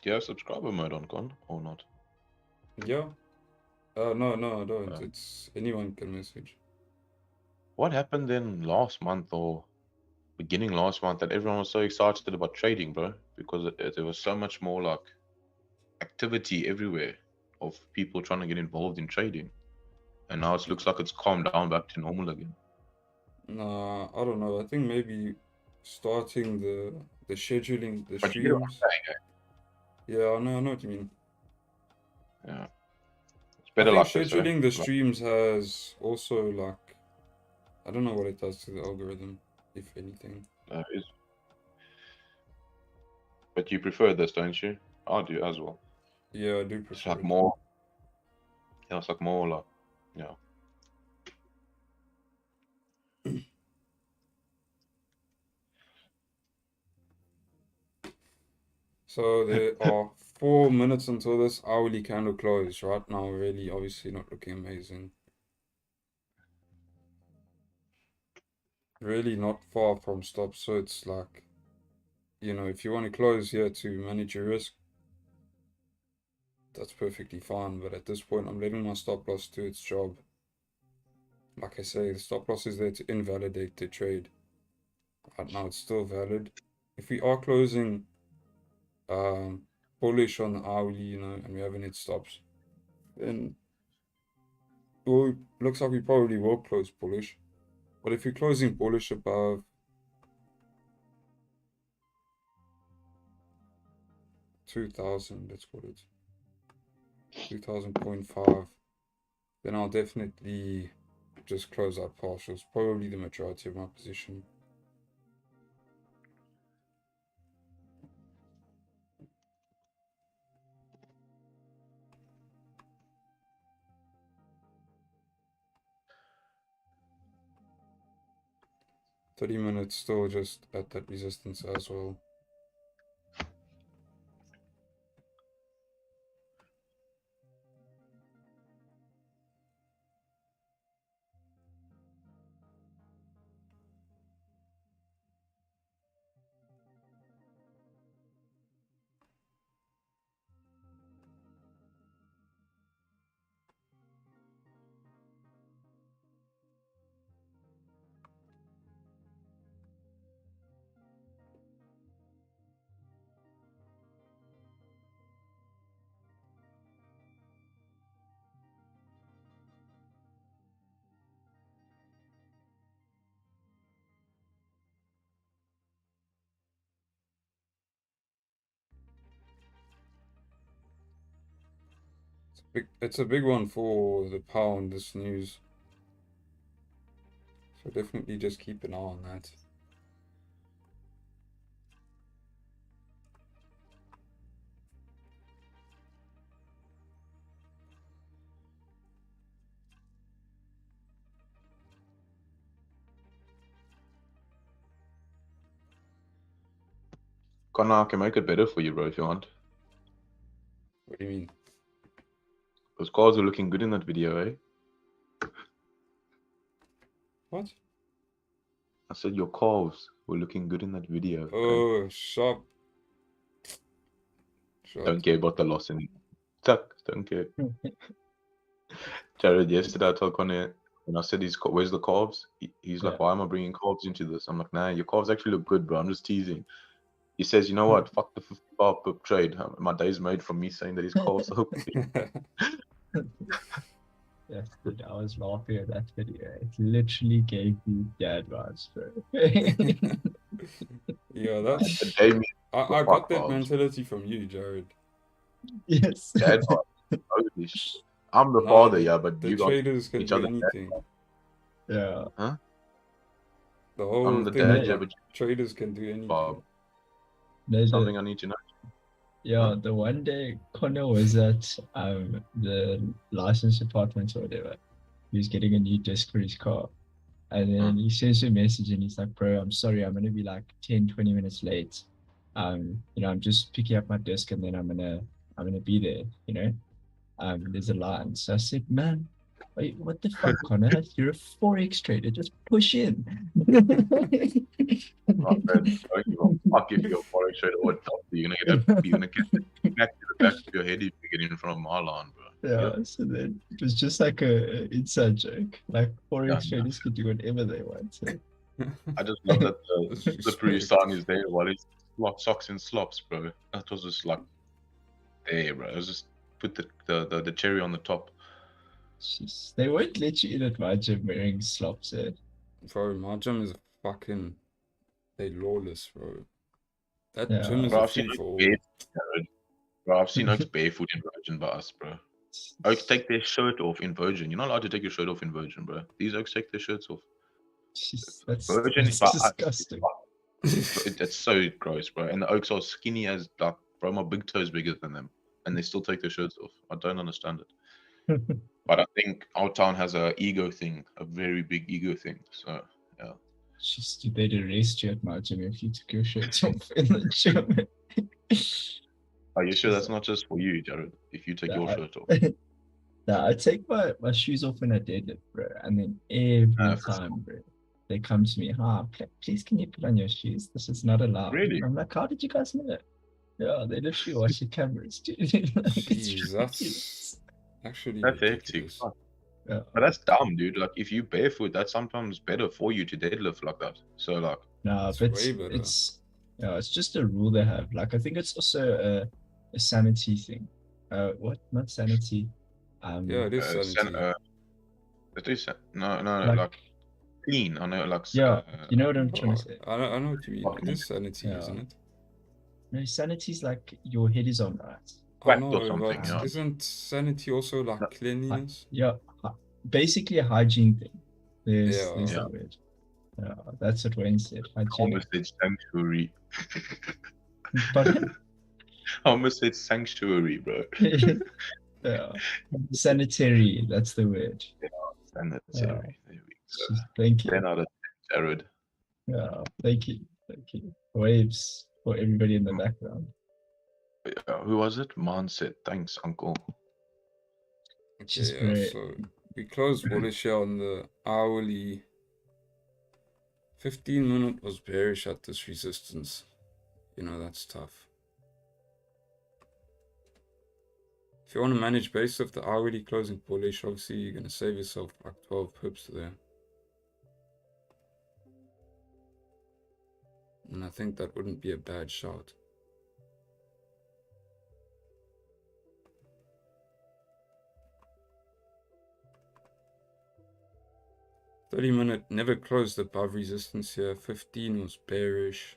you have subscriber mode on, Con, or not? Yeah. No, I don't. Um, It's anyone can message. What happened then last month or beginning last month that everyone was so excited about trading, bro? Because there was so much more like activity everywhere of people trying to get involved in trading, and now it looks like it's calmed down back to normal again. Nah, I don't know. I think maybe starting the scheduling the But you get what streams. I'm saying, Yeah, I know what you mean. eh? Yeah, it's I better think like this, eh? scheduling the Like, streams has also like I don't know what it does to the algorithm, if anything. is, but you prefer this, don't you? I do as well. Yeah, I do It's prefer like it. more. Yeah, it's like more like, yeah. So there are 4 minutes until this hourly candle close. Right now, really, obviously not looking amazing. Really not far from stop. So it's like, you know, if you want to close here to manage your risk, that's perfectly fine. But at this point, I'm letting my stop loss do its job. Like I say, the stop loss is there to invalidate the trade. Right now, it's still valid. If we are closing bullish on the hourly, you know, and we haven't hit stops, then well, looks like we probably will close bullish. But if you're closing bullish above 2000, let's call it 2000.5, then I'll definitely just close out partials. Probably the majority of my position. $30 minutes still just at that resistance as well. It's a big one for the pound, this news. So definitely just keep an eye on that. Connor, I can make it better for you, bro, if you want. What do you mean? Those cards are looking good in that video, eh? What? I said your calves were looking good in that video. Eh? Oh, sharp. Don't care about the loss in Tuck, don't care. Jared, yesterday I told Connor, when I said where's the calves? He's like, why am I bringing calves into this? I'm like, nah, your calves actually look good, bro. I'm just teasing. He says, you know what? Fuck the 50 pip trade. My day's made from me saying that his calves look good. Yes, dude, I was laughing at that video. It literally gave me dad vibes, bro. Yeah, that's. It gave me I got that vibes. mentality from you, Jared. Yes. Dad vibes. Holy shit. I'm the Nah, father, yeah, but the you got traders can each do other. anything. Yeah. Huh? The whole I'm the thing, dad, yeah, like, but traders can do anything. Bob. There's Something I need to know. Yeah, the one day Connor was at the license department or whatever. He was getting a new disc for his car. And then he sends me a message and he's like, bro, I'm sorry, I'm gonna be like 10, 20 minutes late. You know, I'm just picking up my disc and then I'm gonna be there, you know. There's a line. So I said, man, wait, what the fuck, Connor? You're a Forex trader, just push in. I'll give you a forex trade or what you're gonna get back of your head if you get in front of my line, bro. Yeah, Yep. so then it was just like a inside joke. Like Forex Yeah. traders could do whatever they want. So. I just love that the slippery Disrespect. sign is there while it's socks and slops, bro. That was just like there, bro. It was just put the cherry on the top. Jeez. They won't let you in at my gym wearing slops. Bro, my gym is a fucking. They lawless, bro. That Yeah. gym is Bro, a I've seen free for all. barefoot, bro. I've seen Oaks barefoot in Virgin by us, bro. Oaks take their shirt off in Virgin. You're not allowed to take your shirt off in Virgin, bro. These Oaks take their shirts off. Jeez, that's Virgin that's by us. disgusting. That's so gross, bro. And the Oaks are skinny as like, bro. My big toe is bigger than them, and they still take their shirts off. I don't understand it. But I think our town has a ego thing, a very big ego thing. So yeah. Jeez, they'd arrest you at my gym if you took your shirts off in the gym. Are you sure that's not just for you, Jared? If you take your Nah. shirt off. Nah, I take my shoes off when I deadlift, bro. And then every For time, bro, they come to me, please can you put on your shoes? This is not allowed. Really? And I'm like, how did you guys know? Yeah, they literally watch the cameras, dude. Like, it's Jeez, ridiculous. that's actually That's hectic. ridiculous. Fuck. Yeah. But that's dumb, dude. Like if you barefoot, that's sometimes better for you to deadlift like that. So like, No, It's but way better. it's just a rule they have. Like I think it's also a sanity thing. What? Not sanity. Yeah, it is sanity. it is no, Like, like clean. I know, like yeah, you know what I'm trying Oh, to say. I know what you mean. It is sanity, Yeah. isn't it? No, sanity's like your head is on right. I Whacked know, or something, but yeah. isn't sanity also like cleanliness? Yeah, basically a hygiene thing. There's Yeah. the word. Yeah, that's what Wayne said. I Hygienic. almost said sanctuary. But I almost said sanctuary, bro. yeah, sanitary. That's the word. Sanitary. There we go. Thank you. 10 out of 10, Jared. Yeah, thank you. Waves for everybody in the background. Who was it? Man said, thanks, uncle. Okay, Which is yeah, great. so we closed bullish here on the hourly. 15-minute was bearish at this resistance. You know, that's tough. If you want to manage based off the hourly closing bullish, obviously you're going to save yourself like 12 pips there. And I think that wouldn't be a bad shot. $30-minute never closed above resistance here. 15 was bearish.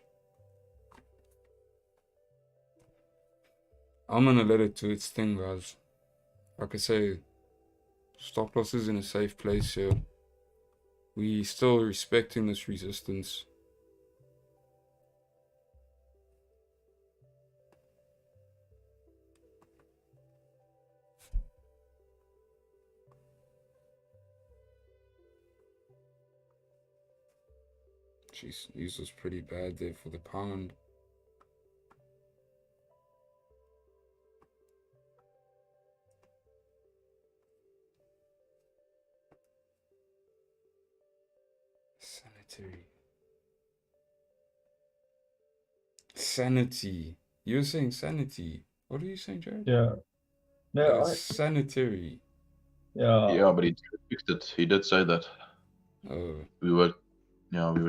I'm gonna let it do its thing, guys. Like I say, stop loss is in a safe place here. We still respecting this resistance. Jeez, news was pretty bad there for the pound. Sanity. You were saying sanity. What are you saying, Jared? Yeah. No, It's sanitary. Yeah, but he fixed it. He did say that. Oh. We were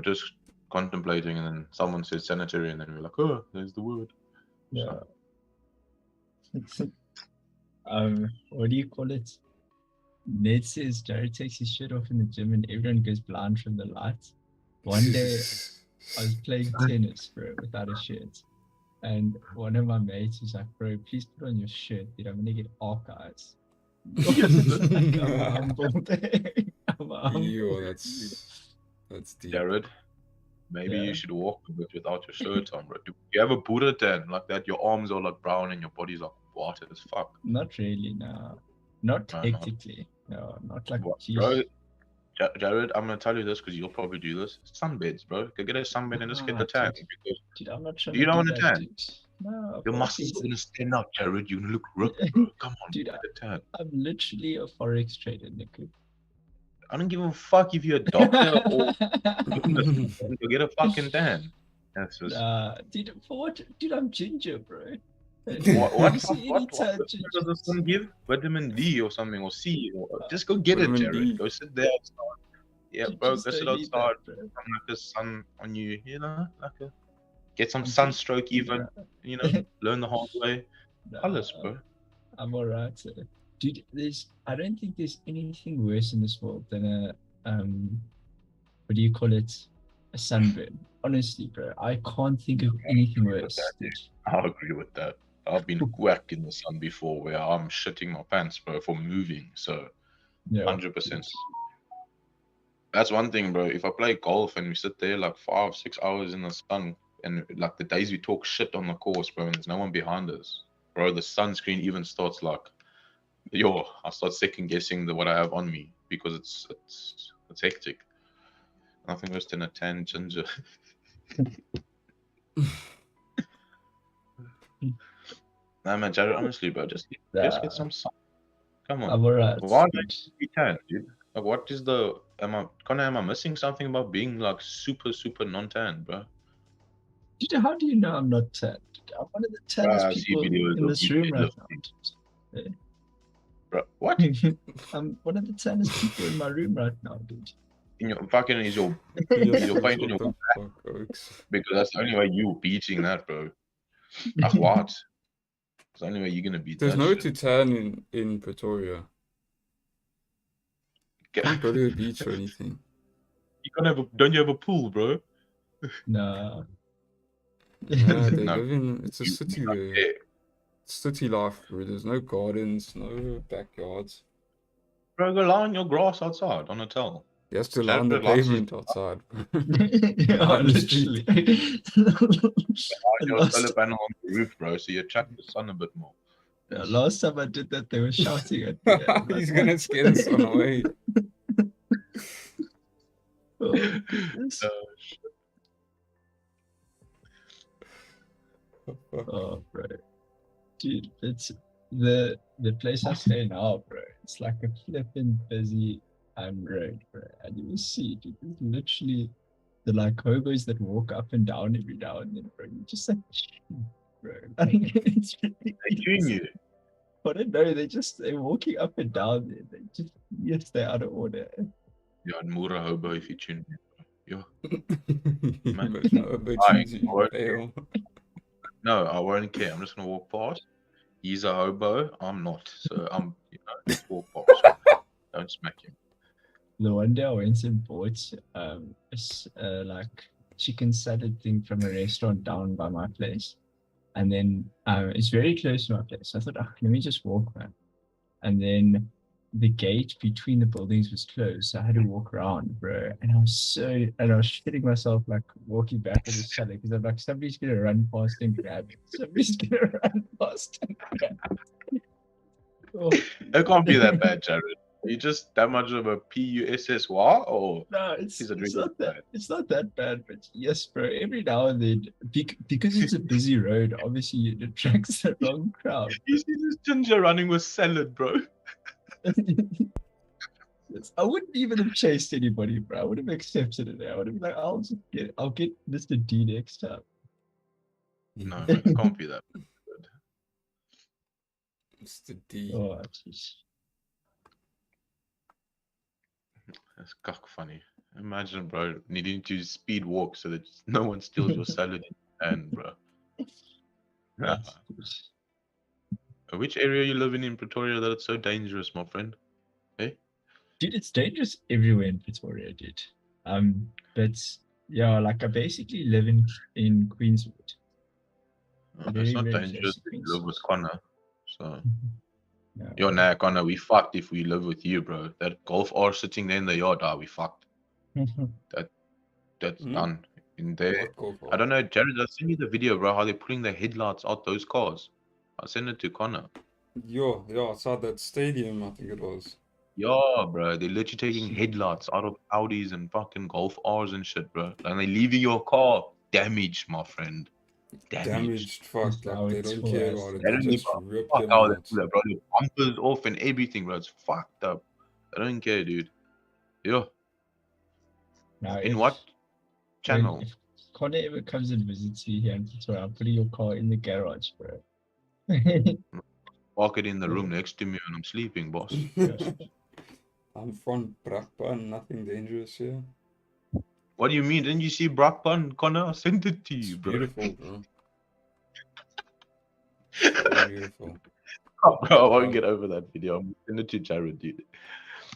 just contemplating, and then someone said sanitary, and then we were like, oh, there's the word. yeah. What do you call it? Ned says Jared takes his shirt off in the gym and everyone goes blind from the lights. One day I was playing tennis, bro, without a shirt. And one of my mates was like, bro, please put on your shirt, dude. I'm gonna get arc eyes. Like, I'm humbled. Yo, that's deep. Jared, maybe you should walk a bit without your shirt on, bro. Do you have a Buddha tan like that? Your arms are like brown and your body's like white as fuck. Not really, no. Not No, hectically. No, not like What, geez. bro? Jared, I'm gonna tell you this because you'll probably do this. Sunbeds, bro. Go get a sunbed and just get the tan. Because Dude, I'm not trying you to don't do want a that, tan. dude. No, Your fuck muscles it. are gonna stand out, Jared. You're gonna look ripped, bro. Come on, Dude, get a tan. I'm literally a Forex trader, Niku. I don't give a fuck if you're a doctor or go get a fucking tan. That's just dude, for what? Dude, I'm ginger, bro. Any tangent, does the sun give? Vitamin D or something, or C, or just go get it, Vitamin Jared. D. Go sit there outside. Yeah, you bro, just go sit don't need outside. that, bro. Some like the sun on you, you know, like a get some I'm just- sunstroke even, Nah, you know, learn the hard way. Alles, nah, bro. I'm alright. Dude, I don't think there's anything worse in this world than what do you call it? A sunburn. Honestly, bro, I can't think of anything agree with that, worse. Dude. I agree with that. I've been whacked in the sun before where I'm shitting my pants, bro, for moving. So Yeah. 100%. That's one thing, bro. If I play golf and we sit there like 5, 6 hours in the sun, and like the days we talk shit on the course, bro, and there's no one behind us, bro, the sunscreen even starts like, yo, I start second guessing what I have on me because it's hectic. Nothing worse than a tan ginger. Nah, man, Jared, honestly, bro, just get some sun. Come on. I'm alright. Why don't you be tan, dude? Like, what is the am I missing something about being like super non-tan, bro? Dude, how do you know I'm not tan? Dude, I'm one of the tannest I see people videos in of this you room right deadlifting. now. Bro, what? I'm one of the tannest people in my room right now, dude. In your fucking is your Yes, is your what face on your the back? fuck, Oaks? Because that's the only way you beating that, bro. Ach, what? It's the only way you're gonna beat There's that no shit. to tan in Pretoria. Can't go to the beach or anything. You can't have don't you have a pool, bro? Nah. Yeah, they No. live in. It's a You- city you're not there. there. City life, bro. There's no gardens, no backyards. Bro, go lie on your grass outside on a towel. He has to lie Jared on the likes his- pavement outside. Yeah, On the street. literally. Your Last, solar panel on the roof, bro, so you attract the sun a bit more. last time I did that, they were shouting at me. and I'm He's like, gonna scare the sun away. oh, goodness. Oh, bro. Dude, it's the place I stay now, bro. It's like a flipping busy road, bro. And you will see, dude, it's literally the like hobos that walk up and down every now and then, bro. You're just like, bro. Like, it's They're ridiculous. doing you. I don't know. They're walking up and down there. They just yes, they're out of order. You're a Mura hobo if you tune in. Yo. Imagine how it tunes you Alright, pale. No, I won't care. I'm just gonna walk past. He's a hobo. I'm not. So I'm, just walk past. Don't smack him. The one day I went and bought like chicken salad thing from a restaurant down by my place. And then it's very close to my place. So I thought, let me just walk, man. And then the gate between the buildings was closed. So I had to walk around, bro. And I was shitting myself like walking back with the salad because I'm like, somebody's gonna run past and grab it. Somebody's gonna run past and grab it. Oh. It can't be that bad, Jared. Are you just that much of a PUSSY or No, it's is it really not that bad? it's not that bad, but yes, bro. Every now and then, because it's a busy road, obviously it attracts the wrong crowd. You see this ginger running with salad, bro. I wouldn't even have chased anybody, bro. I would have accepted it. I would have been like, I'll get Mr. D next time. No, it can't be that good. Mr. D. Oh, jeez. That's cock funny. Imagine, bro, needing to speed walk so that no one steals your salad in your hand, bro. Which area you live in Pretoria that it's so dangerous, my friend? Hey? Dude, it's dangerous everywhere in Pretoria, dude. But yeah, like I basically live in Queenswood. It's not Very dangerous close to if you live with Connor. So Yeah. yo, nah, Connor, we fucked if we live with you, bro. That golf R sitting there in the yard, we fucked. That's done. In there. What golf I don't know, Jared, I sent you the video, bro, how they're putting the headlights out those cars. I'll send it to Connor. Yo, outside that stadium, I think it was. Yeah, bro, they're literally taking headlights out of Audis and fucking Golf R's and shit, bro. And they're leaving your car damaged, my friend. Damaged, fuck, like they don't care about it. They They don't give just a rip fuck them how they out. do that, bro. The bumpers off and everything, bro. It's fucked up. I don't care, dude. Yo. Now, In what channel? If Connor ever comes and visits you here in Pretoria, I'm putting your car in the garage, bro. Park it in the room next to me when I'm sleeping, boss. I'm from Brakpan, nothing dangerous here. What do you mean? Didn't you see Brakpan, Connor? I sent it to you, It's bro. beautiful, bro. So beautiful. Oh, bro, I won't get over that video. I'm sending it to Jared, dude.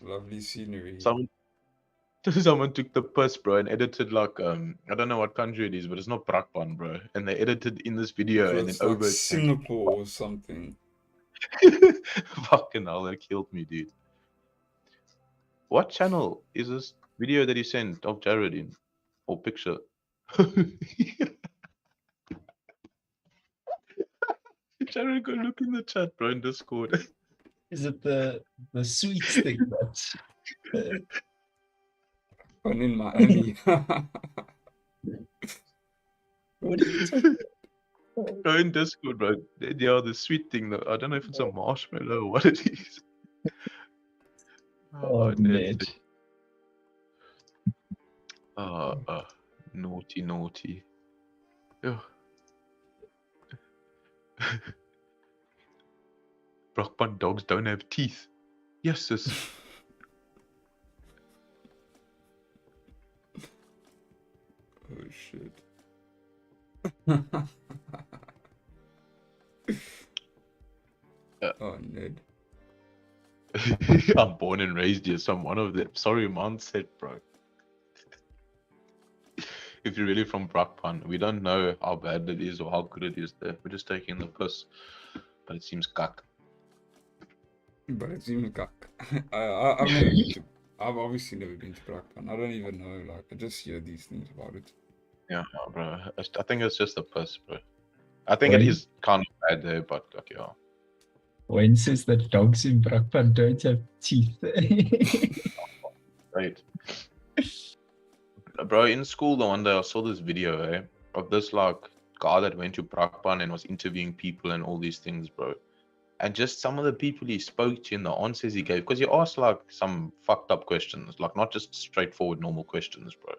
Lovely scenery. Someone took the piss, bro, and edited like I don't know what country it is, but it's not Brakpan, bro. And they edited in this video So and then it's like over Singapore or something. Fucking hell, that killed me, dude. What channel is this video that you sent of Jared in? Or picture? Jared, go look in the chat, bro, in Discord. Is it the sweets thing that One in Miami. what are you talking Go in Discord, bro. Yeah, the sweet thing though. I don't know if it's a marshmallow or what it is. Oh, Ned. Naughty, naughty. Yeah. Brockbun dogs don't have teeth. Yes, sis. Oh shit. Oh, Ned. I'm born and raised here, so I'm one of them. Sorry, mindset, bro. If you're really from Brakpan, we don't know how bad it is or how good it is there. We're just taking the piss. But it seems cuck. But it seems like I've never been to. I've obviously never been to Brakpan. I don't even know. Like I just hear these things about it. Yeah, bro. I think it's just a piss, bro. I think Wayne? it is kind of bad there, but okay, yeah. Wayne says that dogs in Brakpan don't have teeth. Right. Bro, in school the one day I saw this video, of this like guy that went to Brakpan and was interviewing people and all these things, bro. And just some of the people he spoke to and the answers he gave, because he asked like some fucked up questions, like not just straightforward normal questions, bro.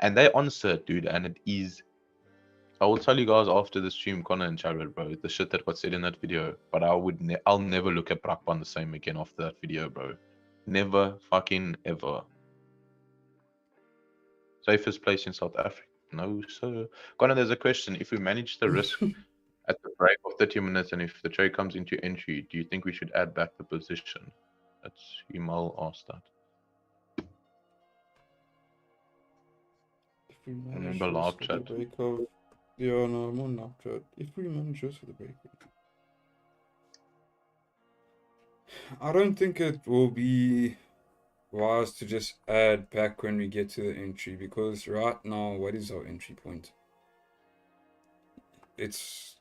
And they answered, dude, and it is. I will tell you guys after the stream, Connor and Jared, bro, the shit that got said in that video. But I'll never look at Brakpan the same again after that video, bro. Never fucking ever. Safest place in South Africa? No, sir. Connor, there's a question. If we manage the risk at the break of 30 minutes and if the trade comes into entry, do you think we should add back the position? That's Himal asked that. If we manage Remember this live for chat. the break of, yeah, no, I'm on live chat. If we manage this for the break of, I don't think it will be wise to just add back when we get to the entry, because right now, what is our entry point? It's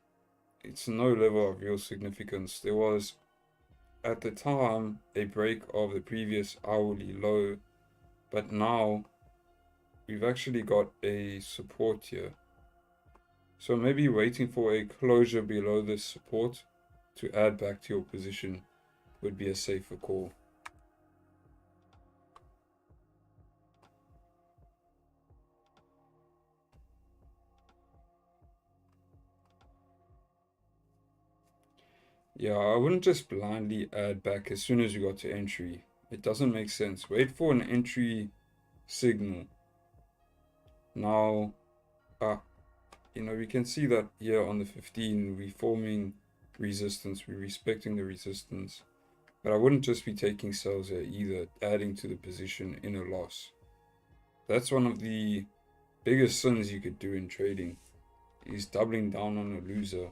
no level of real significance. There was, at the time, a break of the previous hourly low, but now we've actually got a support here. So maybe waiting for a closure below this support to add back to your position would be a safer call. Yeah, I wouldn't just blindly add back as soon as you got to entry. It doesn't make sense. Wait for an entry signal. Now, we can see that here on the 15, we're forming resistance, we're respecting the resistance. But I wouldn't just be taking sales here either, adding to the position in a loss. That's one of the biggest sins you could do in trading, is doubling down on a loser.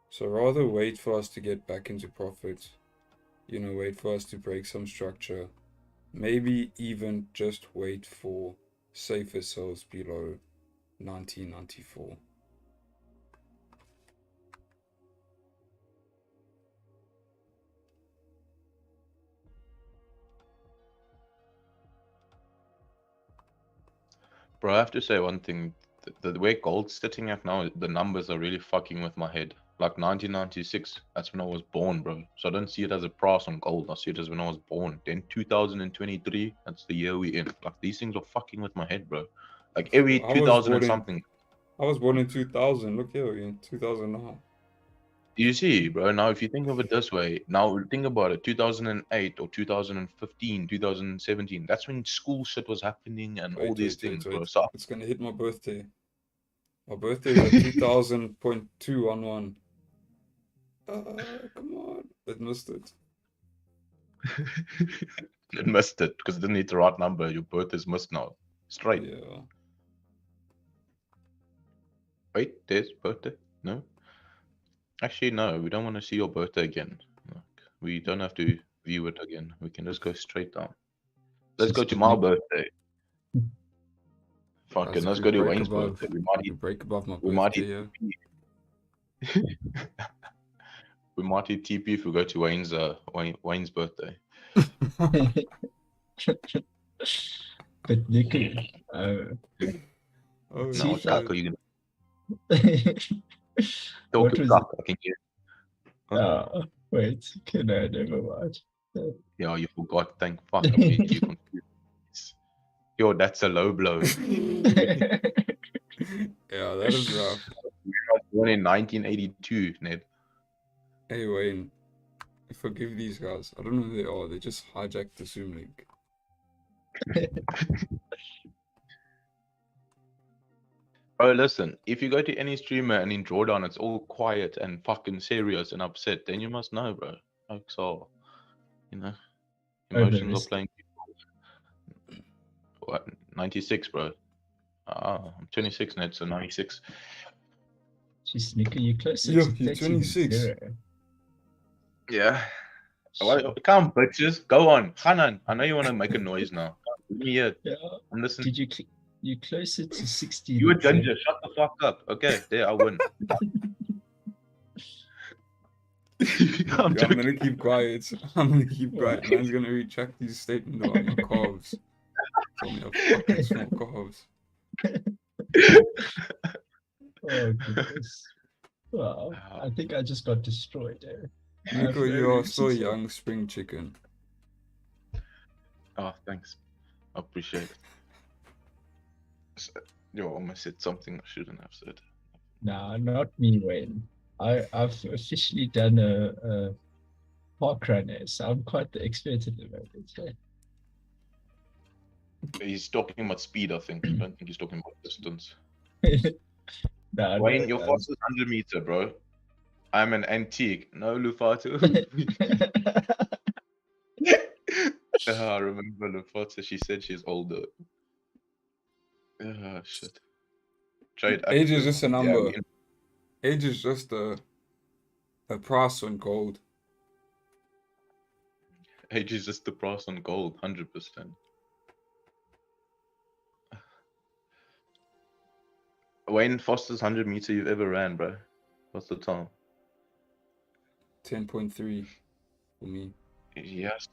So rather wait for us to get back into profit, wait for us to break some structure, maybe even just wait for safer sells below 1994. Bro, I have to say one thing. The way gold's sitting at now, the numbers are really fucking with my head. Like 1996, that's when I was born, bro. So I don't see it as a price on gold. I see it as when I was born. Then 2023, that's the year we in. Like these things are fucking with my head, bro. Like every 2000 and something. I was born in 2000. Look here, we're in 2000 now. You see, bro, now if you think of it this way, now think about it, 2008 or 2015, 2017, that's when school shit was happening and all these things, bro. So It's gonna hit my birthday. My birthday is at 2000.211. Come on. It missed it. it missed it because it didn't hit the right number. Your birthday's missed now. Straight. Yeah. Wait, there's birthday? No? Actually, no, we don't want to see your birthday again. Like, we don't have to view it again. We can just go straight down. Let's go to my birthday. Fucking, let's go to Wayne's birthday. We break above my we might birthday, hit yeah. we might hit TP if we go to Wayne's birthday. But Nico, Oh, No, See, Kaka, you can what talk to was Kaka. I can hear. wait, can I never watch? Yeah, you forgot. Thank fuck. I made you confused. Yo, that's a low blow. yeah, that is rough. We were born in 1982, Ned. Hey, Wayne. Forgive these guys. I don't know who they are. They just hijacked the Zoom link. Bro, listen, if you go to any streamer and in drawdown it's all quiet and fucking serious and upset, then you must know, bro. Like, so, you know, emotions are playing. What? 96, bro. I'm 26, Ned, so 96. Jeez, Nico, you closer Yo, to you're 30 than 26. 0. Yeah. Well, come, bitches. Go on. Hanan, I know you want to make a noise now. Let me hear it. Yeah. I'm listening. Did you closer to 60? You a ginger. Shut the fuck up. Okay, there, I win. I'm gonna keep quiet. I'm gonna keep quiet. Man's gonna retract his statement about my calves. Tell me I fucking small calves. Oh, goodness. Well, I think I just got destroyed there. Nico, you are still a young spring chicken. Oh, thanks. I appreciate it. Yo, I almost said something I shouldn't have said. Nah, not me, Wayne. I've officially done a park runner, so I'm quite the expert at the moment. So. He's talking about speed, I think. I don't think he's talking about distance. Nah, Wayne, your fastest 100 meter, bro. I'm an antique. No, Lufatu. I remember Lufatu. She said she's older. Shit. Trade. Age is just a number. Yeah, Age is just a price on gold. Age is just the price on gold, 100%. Wayne, fastest 100 meter you've ever ran, bro. What's the time? 10.3 for me. Yes,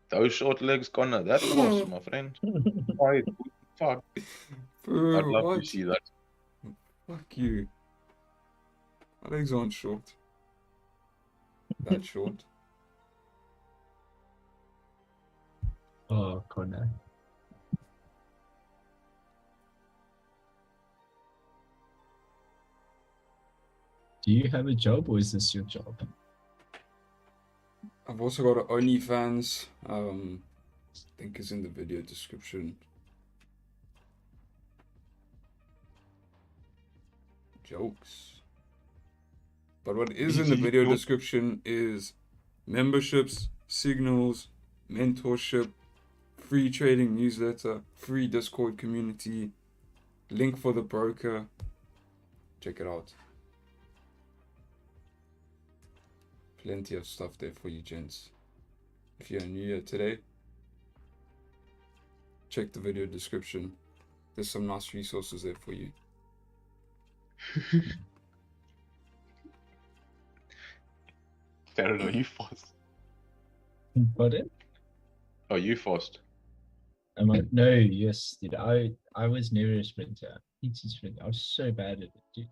those short legs gonna that fast, my friend. Why, fuck. Bro, I'd love what? to see that. Fuck you. My legs aren't short. That short. Oh, Connor. Do you have a job or is this your job? I've also got an OnlyFans. I think it's in the video description. Jokes. But what is in the video description is memberships, signals, mentorship, free trading newsletter, free Discord community, link for the broker. Check it out. Plenty of stuff there for you, gents. If you're new here today, check the video description. There's some nice resources there for you. Darren, are you fast? Pardon? Are you fast? Am I? No, yes, dude. I was never a sprinter. It's a sprinter. I was so bad at it, dude.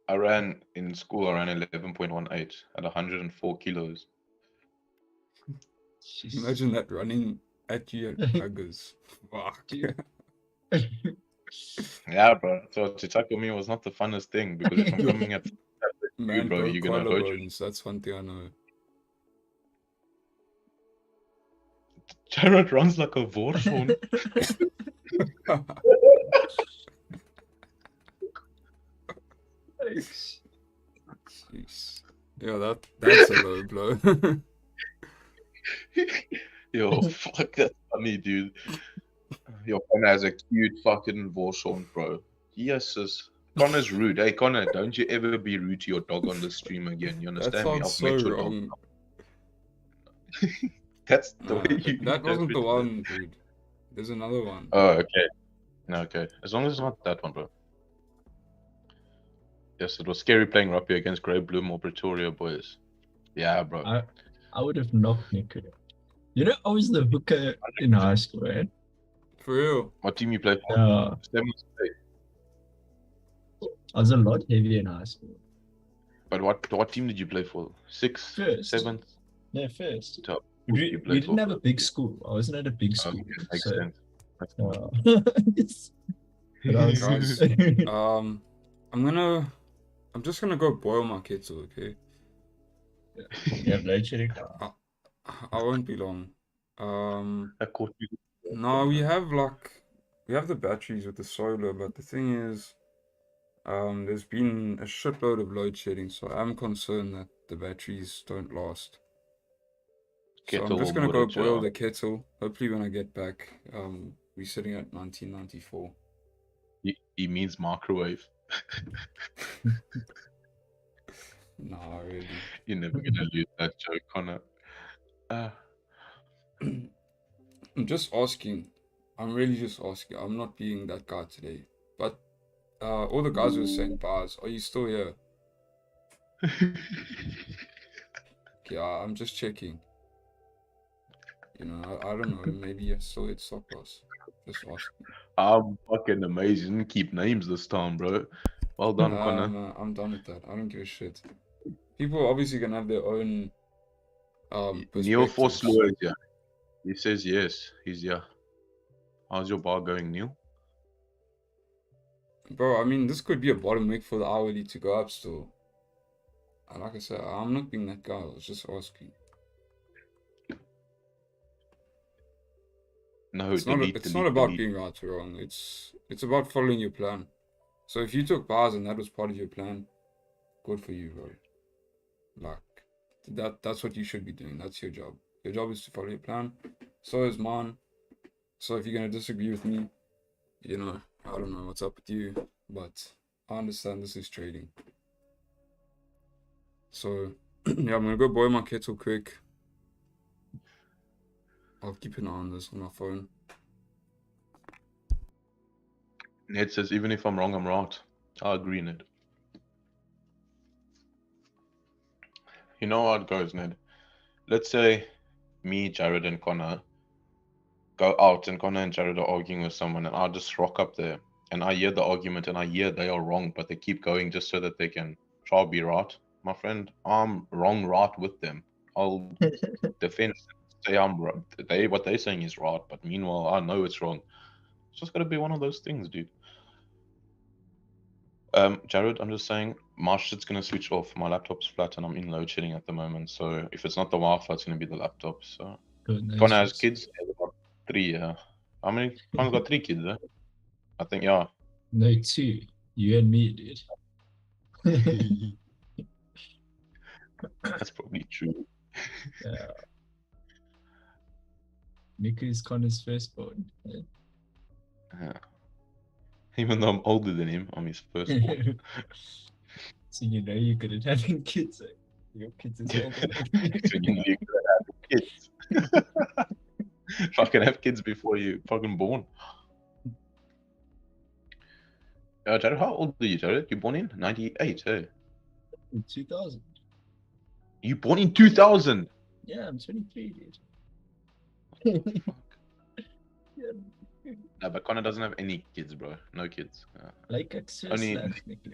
I ran in school. I ran 11.18 at 104 kilos. Jeez. Imagine that running at you at Huggers. Fuck. Yeah, Yeah, bro. So to tackle me was not the funnest thing because if I'm coming at you, Man bro, broke you're gonna hurt you. collarbones. That's one thing I know. Jared runs like a warzone. Thanks. Jeez. Yeah, that's a low blow. Yo, fuck, that's funny, dude. Yo, Connor has a cute fucking warzone, bro. Yes, Connor's rude. Hey, Connor, don't you ever be rude to your dog on the stream again. You That understand me? sounds I've so met your dog. wrong. That's the way you That wasn't the interpret it. one, dude. There's another one. Oh, okay. No, okay. As long as it's not that one, bro. Yes, it was scary playing rugby against Grey Bloom or Pretoria boys. Yeah, bro. I would have knocked Nico. You know, I was the hooker in high school, right? For real. What team you play for? Yeah, Seventh State. I was a lot heavier in high school. But what team did you play for? Sixth, First. seventh? No, first. Top. We didn't have a big school. I wasn't at a big school. Okay, makes so, sense. That's fine. but I was, Guys, I'm just gonna go boil my kettle, okay? you have load shedding? I won't be long. I caught you. No, we have the batteries with the solar, but the thing is, there's been a shitload of load shedding, so I'm concerned that the batteries don't last. So I'm just gonna go boil the kettle. Hopefully when I get back, we're sitting at 1994. He means microwave. Nah, really. You're never gonna lose that joke, Connor. I'm just asking. I'm really just asking. I'm not being that guy today. But all the guys were saying bars. Are you still here? Okay, I'm just checking. You know, I don't know. Maybe I still hit stop loss. Just asking. I'm fucking amazing. Keep names this time, bro. Well done, Connor. I'm done with that. I don't give a shit. People are obviously gonna have their own Neil perspectives. Forslaw is here. He says yes. He's here. How's your bar going, Neil? Bro, I mean, this could be a bottom wick for the hourly to go up still. And like I said, I'm not being that guy. I was just asking. No, It's not about being right or wrong. It's about following your plan. So if you took bars and that was part of your plan, good for you, bro. Like that's what you should be doing. That's your job. Your job is to follow your plan. So is mine. So if you're gonna disagree with me, you know, I don't know what's up with you, but I understand this is trading. So yeah, I'm gonna go boil my kettle quick. I'll keep an eye on this on my phone. Ned says, even if I'm wrong, I'm right. I agree, Ned. You know how it goes, Ned. Let's say me, Jared, and Connor go out, and Connor and Jared are arguing with someone, and I just rock up there, and I hear the argument, and I hear they are wrong, but they keep going just so that they can try to be right. My friend, I'm wrong right with them. I'll defend, say I'm right. What they're saying is right, but meanwhile, I know it's wrong. It's just gotta be one of those things, dude. Jared, I'm just saying, my shit's gonna switch off. My laptop's flat and I'm in load shedding at the moment. So if it's not the Wi-Fi, it's gonna be the laptop. So Connor has kids. He has about 3. How many? Connor's got 3 kids, eh? I think, yeah. No, 2. You and me, dude. That's probably true. Yeah. Nico is Connor's firstborn. Yeah. Even though I'm older than him, I'm his firstborn. So you know you're good at having kids. Eh? Your kids is older than you. So you know you're good at having kids. Fucking have kids before you fucking born. Jared, how old are you, Jared? You born in 98, hey? In 2000. You born in 2000? Yeah, I'm 23, dude. Yeah. No, but Connor doesn't have any kids, bro. No kids. Like access Only- Nico.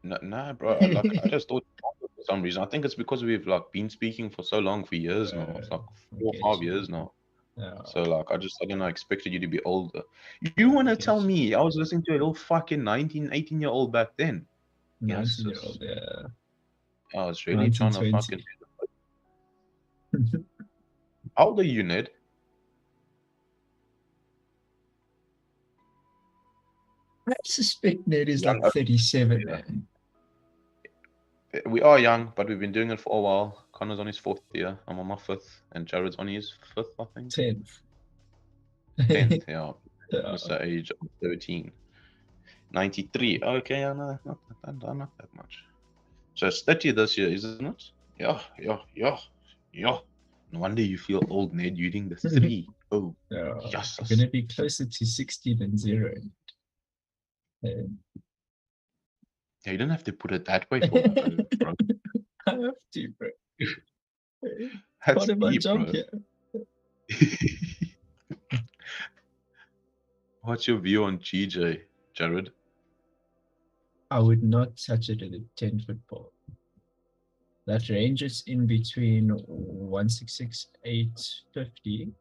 Nah, bro. Like, I just thought for some reason. I think it's because we've like been speaking for so long, for years now. It's like 4 or 5 years now. So like, I don't know, I expected you to be older. You want to tell me I was listening to a little fucking 19, 18-year-old back then? 19-year-old, Yes, yeah. I was really trying to 1920. fucking. How old are you, Ned? I suspect Ned is Young, like 37, yeah. man. We are young, but we've been doing it for a while. Connor's on his 4th year. I'm on my 5th, and Jared's on his 5th, I think. 10th. 10th, yeah. Yeah. Almost the age of 13. 93. Okay, yeah, no, not that much. So it's 30 this year, isn't it? Yeah. No wonder you feel old, Ned. You're eating the 3. Oh, yes. I'm gonna be closer to 60 than 0. Yeah, you don't have to put it that way for that, bro. I have to, bro. That's Part of my deep, job bro. here. What's your view on GJ, Jared? I would not touch it with a 10-foot pole. That ranges in between 166,850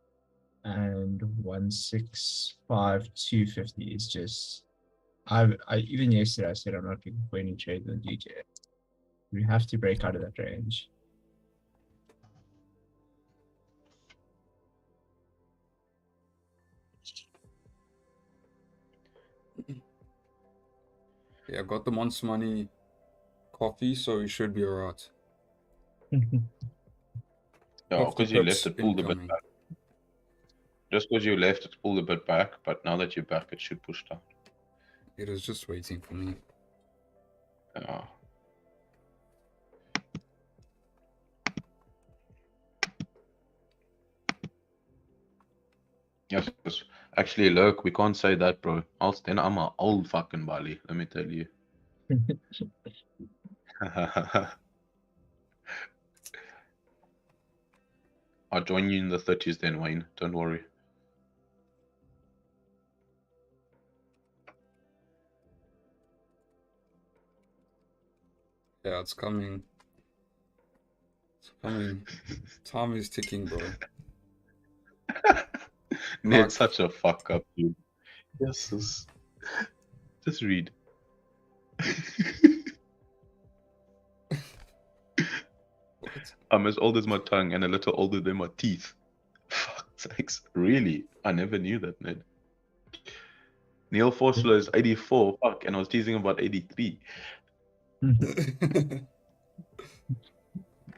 and 165,250 is just. I even yesterday I said I'm not looking for any trade on DJ. We have to break out of that range. Yeah, I got the Monster Money coffee, so we should be alright. Yeah, because you left it pulled a bit back. Just because you left it pulled a bit back, but now that you're back, it should push down. It is just waiting for me. Yeah. Yes, actually, look, we can't say that, bro. Then I'm an old fucking Bali, let me tell you. I'll join you in the 30s then, Wayne. Don't worry. Yeah, it's coming. It's coming. Time is ticking, bro. Ned's such a fuck up, dude. Yes. Just read. I'm as old as my tongue and a little older than my teeth. Fuck sakes. Really? I never knew that, Ned. Neil Forsler is 84. Fuck, and I was teasing about 83.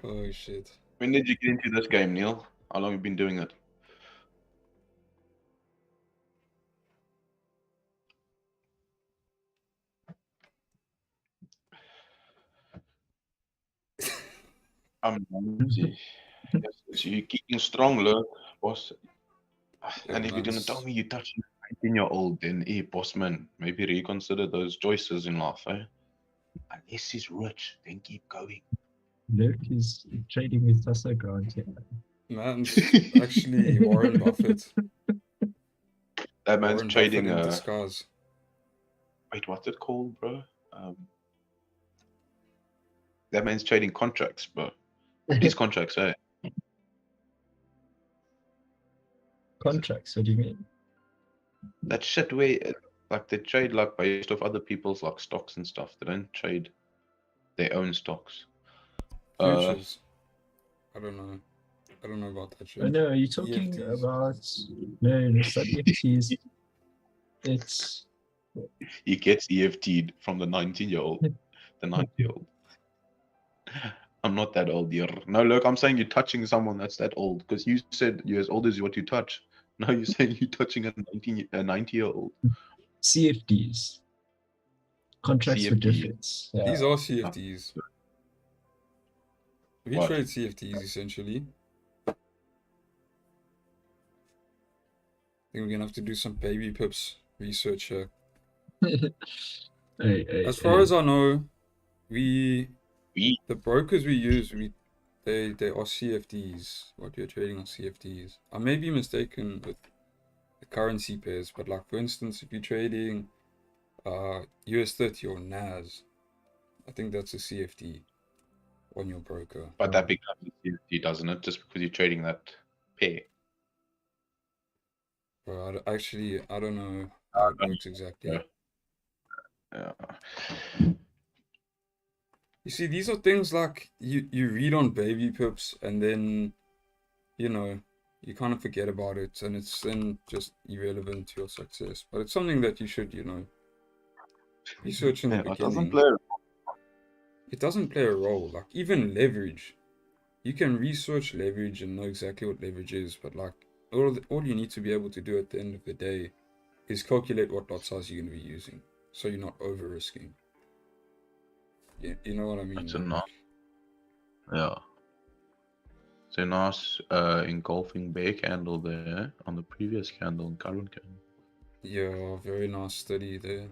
Oh shit. When did you get into this game, Neil? How long have you been doing it? I'm 90. Yes, you're keeping strong, look, boss. Yeah, And if you're gonna tell me you're touching a 19-year-old, then hey, boss man, maybe reconsider those choices in life, eh? Unless he's rich, then keep going. Luke is trading with Tesla Grant here. Man's actually Warren Buffett. That man's Warren trading Buffett in disguise. Wait, what's it called, bro? That man's trading contracts, bro. These contracts, eh? Contracts, what do you mean? That shit where like they trade like based off other people's like stocks and stuff. They don't trade their own stocks. Futures. I don't know. I don't know about that shit. Oh no, are you talking EFTs. about no, it's not EFTs. It's He gets EFT'd from the 19-year-old. The 90-year-old. I'm not that old, dear. No, look, I'm saying you're touching someone that's that old because you said you're as old as what you touch. Now you're saying you're touching a 90-year-old. CFDs. Contracts for CFD. difference. Yeah. These are CFDs. We What? trade CFDs essentially. I think we're gonna have to do some baby pips research here. As far as I know, the brokers we use, they are CFDs. What we're trading on CFDs. I may be mistaken with the currency pairs, but like for instance, if you're trading US30 or NAS, I think that's a CFD on your broker. But that becomes a CFD, doesn't it? Just because you're trading that pair. Bro, actually, I don't know how it works exactly. Yeah. You see, these are things like you read on baby pips, and then, you know, you kind of forget about it, and it's then just irrelevant to your success. But it's something that you should, research in the Yeah, it doesn't beginning. play. It doesn't play a role. Like, even leverage, you can research leverage and know exactly what leverage is, but like, all you need to be able to do at the end of the day is calculate what lot size you're going to be using, so you're not over risking. You know what I mean? It's a Like, nice, yeah. It's a nice engulfing bear candle there on the previous candle and current candle. yeah, very nice study there.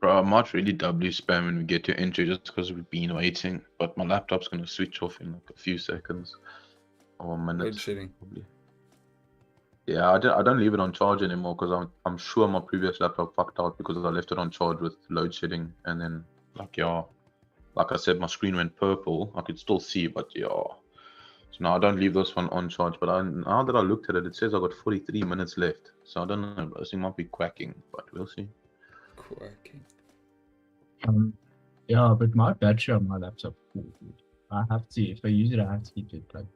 Bro, I might really W spam when we get to entry just because we've been waiting, but my laptop's gonna switch off in like a few seconds or a minute, Load shedding. probably. Yeah, I don't leave it on charge anymore because I'm sure my previous laptop fucked out because I left it on charge with load shedding, and then like like I said, my screen went purple. I could still see, but yeah. So now I don't leave this one on charge. But now that I looked at it, it says I got 43 minutes left. So I don't know. This thing might be quacking, but we'll see. Quacking. Yeah, but my battery on my laptop, I have to, if I use it, I have to keep it plugged.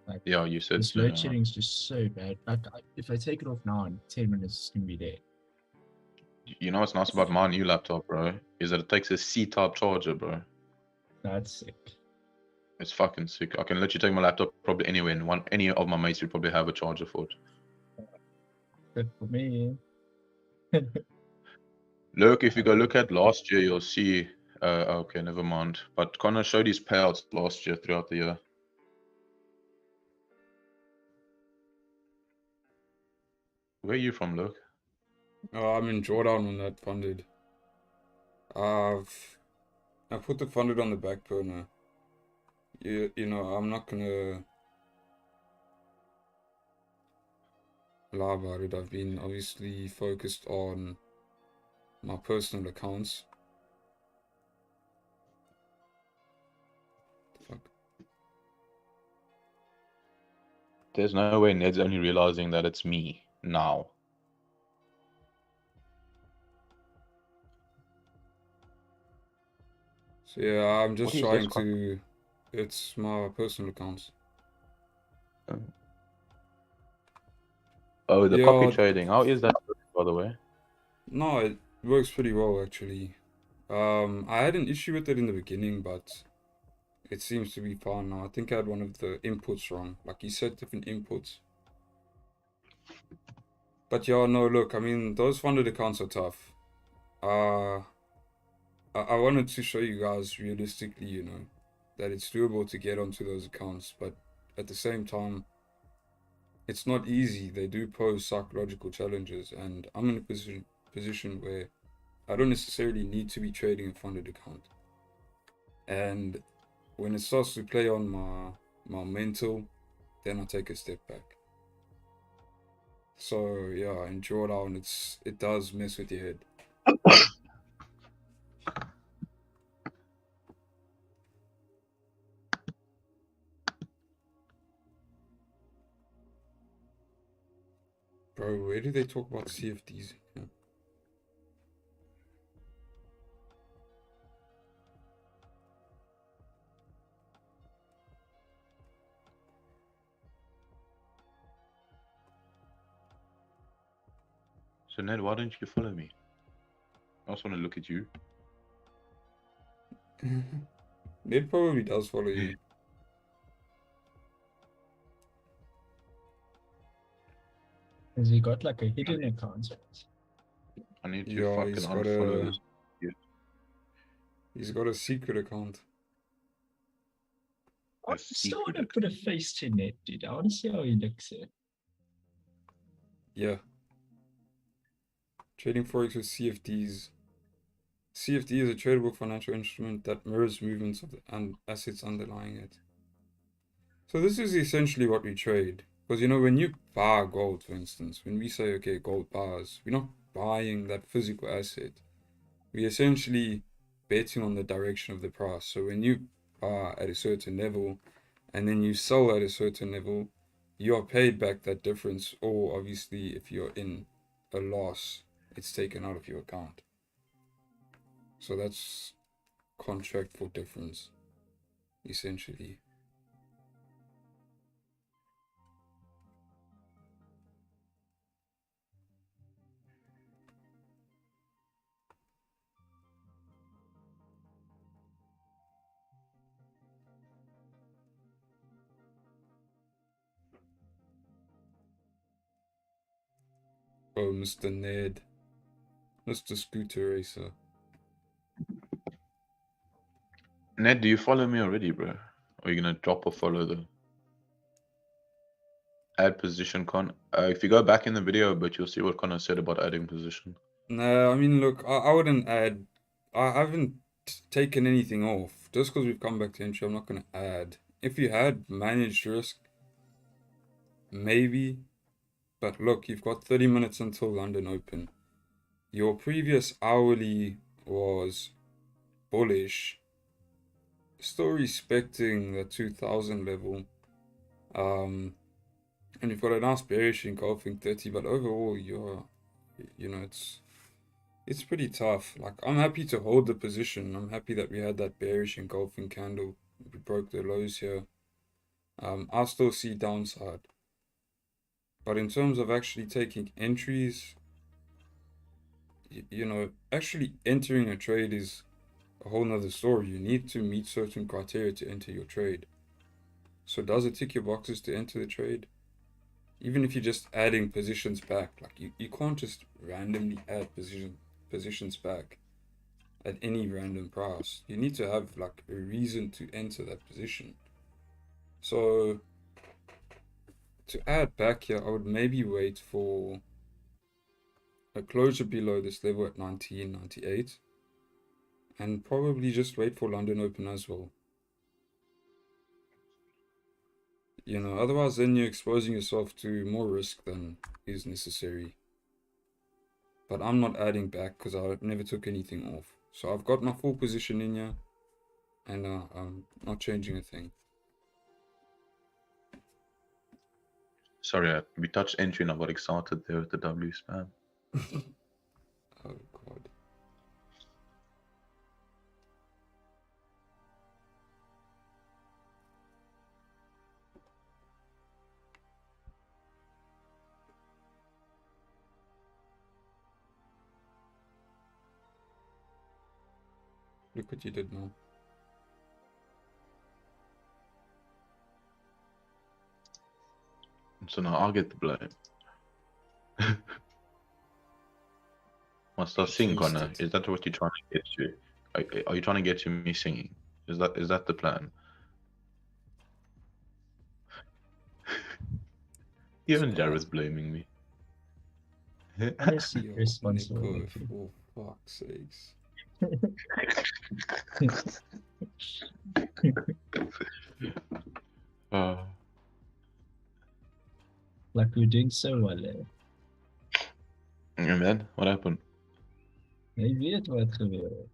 Like, Yeah, you said this so. load Yeah. shedding is just so bad. Like, if I take it off now, in 10 minutes, it's gonna be there. You know what's nice about my new laptop, bro, is that it takes a C-type charger, bro. That's sick. It's fucking sick. I can literally take my laptop probably anywhere, and any of my mates would probably have a charger for it. Good for me. Look, if you go look at last year, you'll see. Okay, never mind. But Connor showed his payouts last year throughout the year. Where are you from, Luke? Oh, I'm in drawdown on that funded. I put the funded on the back burner. I'm not gonna lie about it. I've been obviously focused on my personal accounts. Fuck. There's no way Ned's only realizing that it's me now. So yeah, I'm just What is this? trying to. It's my personal accounts. Oh, the Yeah, copy trading. How is that, by the way? no, it works pretty well actually. I had an issue with it in the beginning, but it seems to be fine now. I think I had one of the inputs wrong. Like, you said different inputs. But yeah, no, look, I mean, those funded accounts are tough. I wanted to show you guys realistically, that it's doable to get onto those accounts, but at the same time, it's not easy. They do pose psychological challenges, and I'm in a position where I don't necessarily need to be trading a funded account. And when it starts to play on my mental, then I take a step back. So yeah, in drawdown, it does mess with your head. Bro, where do they talk about CFDs? Yeah. So Ned, why don't you follow me? I also want to look at you. It probably does follow you. Has he got like a hidden account? I need to Yeah, fucking unfollow this. he's got a secret account. I still want to put a face to Ned, dude. I want to see how he looks here. Yeah. Trading Forex with CFDs. CFD is a tradable financial instrument that mirrors movements of the assets underlying it. So this is essentially what we trade. Because when you buy gold, for instance, when we say, okay, gold bars, we're not buying that physical asset. We're essentially betting on the direction of the price. So when you buy at a certain level and then you sell at a certain level, you are paid back that difference, or obviously if you're in a loss, it's taken out of your account. So that's contract for difference, essentially. Oh, Mr. Ned. Mr. Scooter Racer. Ned, do you follow me already, bro? Or are you gonna drop or follow the add position con? If you go back in the video, but you'll see what Connor said about adding position. No, I mean, look, I wouldn't add. I haven't taken anything off. Just because we've come back to entry, I'm not going to add. If you had managed risk, maybe. But look, you've got 30 minutes until London Open. Your previous hourly was bullish. Still respecting the 2000 level. And you've got a nice bearish engulfing 30, but overall, it's pretty tough. Like, I'm happy to hold the position. I'm happy that we had that bearish engulfing candle. We broke the lows here. I still see downside. But in terms of actually taking entries, actually entering a trade is a whole nother story. You need to meet certain criteria to enter your trade. So does it tick your boxes to enter the trade? Even if you're just adding positions back, like you can't just randomly add positions back at any random price. You need to have like a reason to enter that position. So to add back here, I would maybe wait for a closure below this level at 1998 and probably just wait for London Open as well. Otherwise then you're exposing yourself to more risk than is necessary. But I'm not adding back because I never took anything off. So I've got my full position in here and I'm not changing a thing. Sorry, we touched entry and I got excited there with the W spam. Oh god. Look what you did now. So now I'll get the blame. Must I sing, Connor? Tasted. Is that what you're trying to get to? Are you trying to get to me singing? Is that the plan? Even Jared's blaming me. Honestly, Yo, responsible. Nico, for fuck's sakes. Like we're doing so well. Yeah, man, what happened? Jy weet wat gebeur.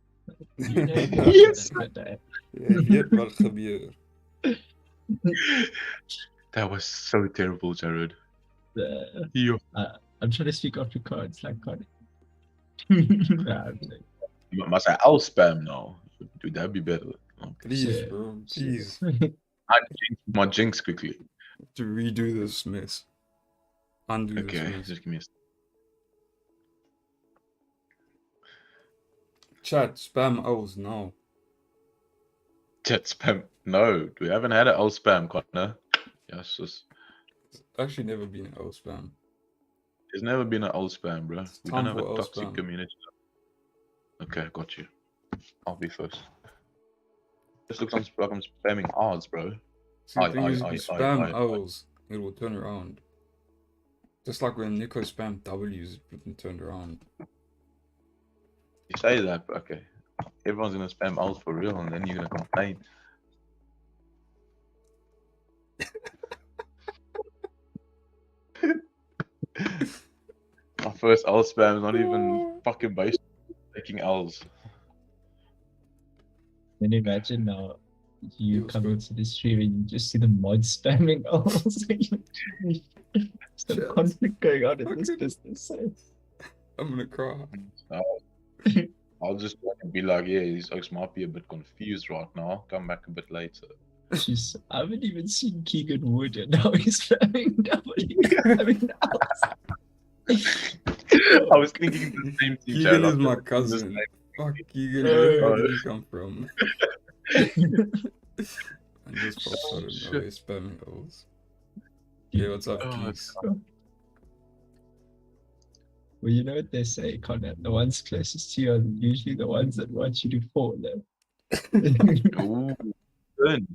You know Yes. Jy weet wat gebeur. That was so terrible, Jared. I'm trying to speak Afrikaans, like God. Nah, You must say, I'll spam now. Dude, that'd be better. Okay. Please, bro, please. My jinx quickly. To redo this mess. Undo this Okay, mess. just give me a Chat, spam L's now. chat spam. No, we haven't had an L spam, Connor. Yes, It's actually never been an L spam. there's never been an L spam, bro. We don't time have a for L toxic spam. community. Okay, got you. I'll be first. This looks like I'm spamming R's, bro. See, the thing is, if you spam L's, it will turn around. Just like when Nico spammed W's, it turned around. You say that, but okay. Everyone's gonna spam L's for real, and then you're gonna complain. My first L spam is not even fucking based on taking L's. Then imagine now you what's come good? into the stream and you just see the mod spamming some Chat. conflict going on in this Fucking- business. So. I'm gonna cry. I'll just want to be like, yeah, these oaks might be a bit confused right now. Come back a bit later. Jeez, I haven't even seen Keegan Wood and now he's spamming W. I mean, I was thinking the same thing, Keegan Jared. is I've my never seen this cousin. name. Fuck Keegan, Hey. where did he come from? I just popped out of Shit. nowhere spamming holes. Yeah, what's up, Oh, Keeks? well, you know what they say, Connor. The ones closest to you are usually the ones that want you to fall. Ooh, good.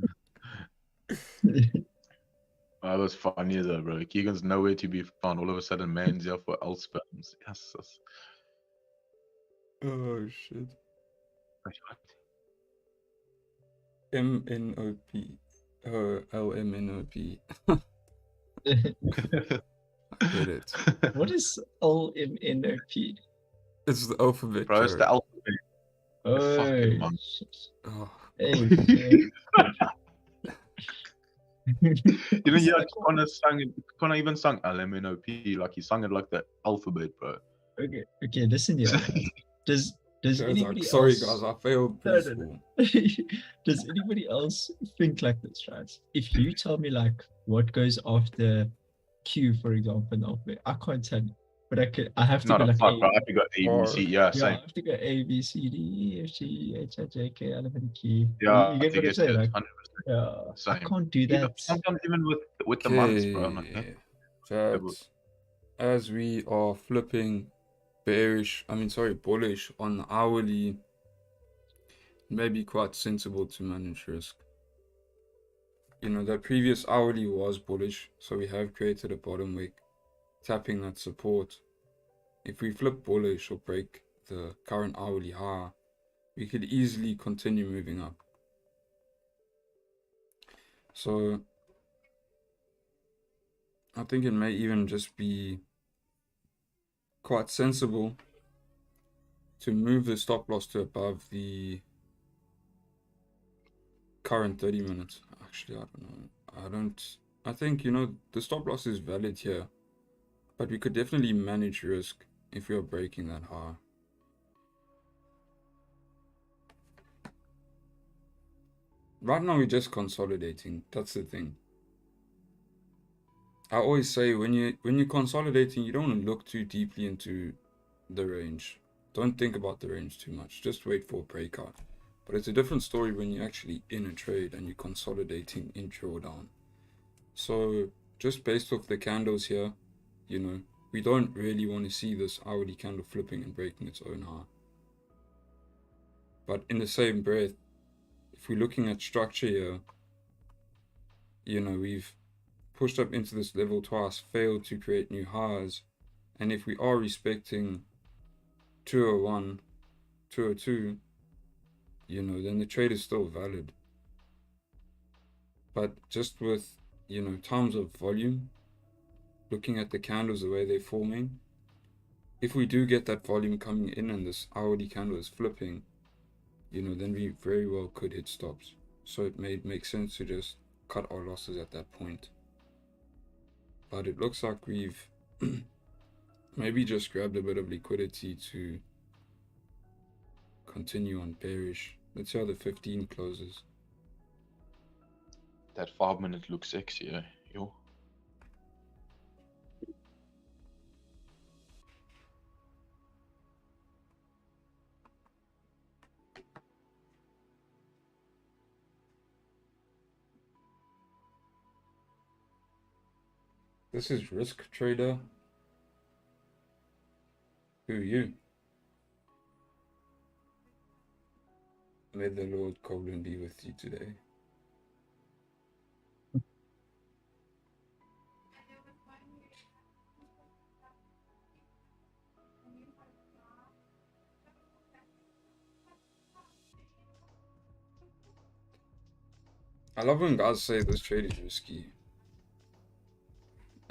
That was funny though, bro. Keegan's nowhere to be found. All of a sudden, man's here for L spams. Yes. Oh shit. Wait, what? MNOP. LMNOP. I get it. What is LMNOP? It's the alphabet. Bro, it's the Jared. alphabet. Oh, fucking monk. shit. Oh, Hey, You know, yeah, Connor even sung LMNOP, like he sung it like the alphabet, bro. okay, listen here. Does Jared's anybody like, sorry else... guys, I failed No, preschool. Does anybody else think like this, right? If you tell me like what goes after Q, for example, in the alphabet, I can't tell you, but I have to Not go a like fuck, A. bro. I have to go A, B, C. Yeah, Yeah, I same. have to go A, B, C, D, E, F, G, H, I, J, K, L, M, N, Q. Yeah, You get what I'm saying? Like, 100%. I Same. can't do Even, that. sometimes even with the months, bro. I'm like, Okay, yeah. chat. As we are flipping bullish on the hourly, maybe quite sensible to manage risk. You know, that previous hourly was bullish, so we have created a bottom wick, tapping that support. If we flip bullish or break the current hourly high, we could easily continue moving up. So I think it may even just be quite sensible to move the stop loss to above the current 30 minutes. Actually, I don't know. I think, you know, the stop loss is valid here, but we could definitely manage risk if we are breaking that high. Right now we're just consolidating. That's the thing. I always say when you're consolidating, you don't want to look too deeply into the range. Don't think about the range too much. Just wait for a breakout. But it's a different story when you're actually in a trade and you're consolidating in drawdown. So just based off the candles here, you know, we don't really want to see this hourly candle flipping and breaking its own high. But in the same breath, if we're looking at structure here, you know, we've pushed up into this level twice, failed to create new highs, and if we are respecting 201, 202, you know, then the trade is still valid. But just with, you know, times of volume, looking at the candles the way they're forming, if we do get that volume coming in and this hourly candle is flipping, you know, then we very well could hit stops. So it may make sense to just cut our losses at that point. But it looks like we've maybe just grabbed a bit of liquidity to continue on bearish. Let's see how the 15 closes. That 5 minute looks sexy, eh? Yo. This is Risk Trader. Who are you? May the Lord Coblin be with you today. I love when guys say this trade is risky.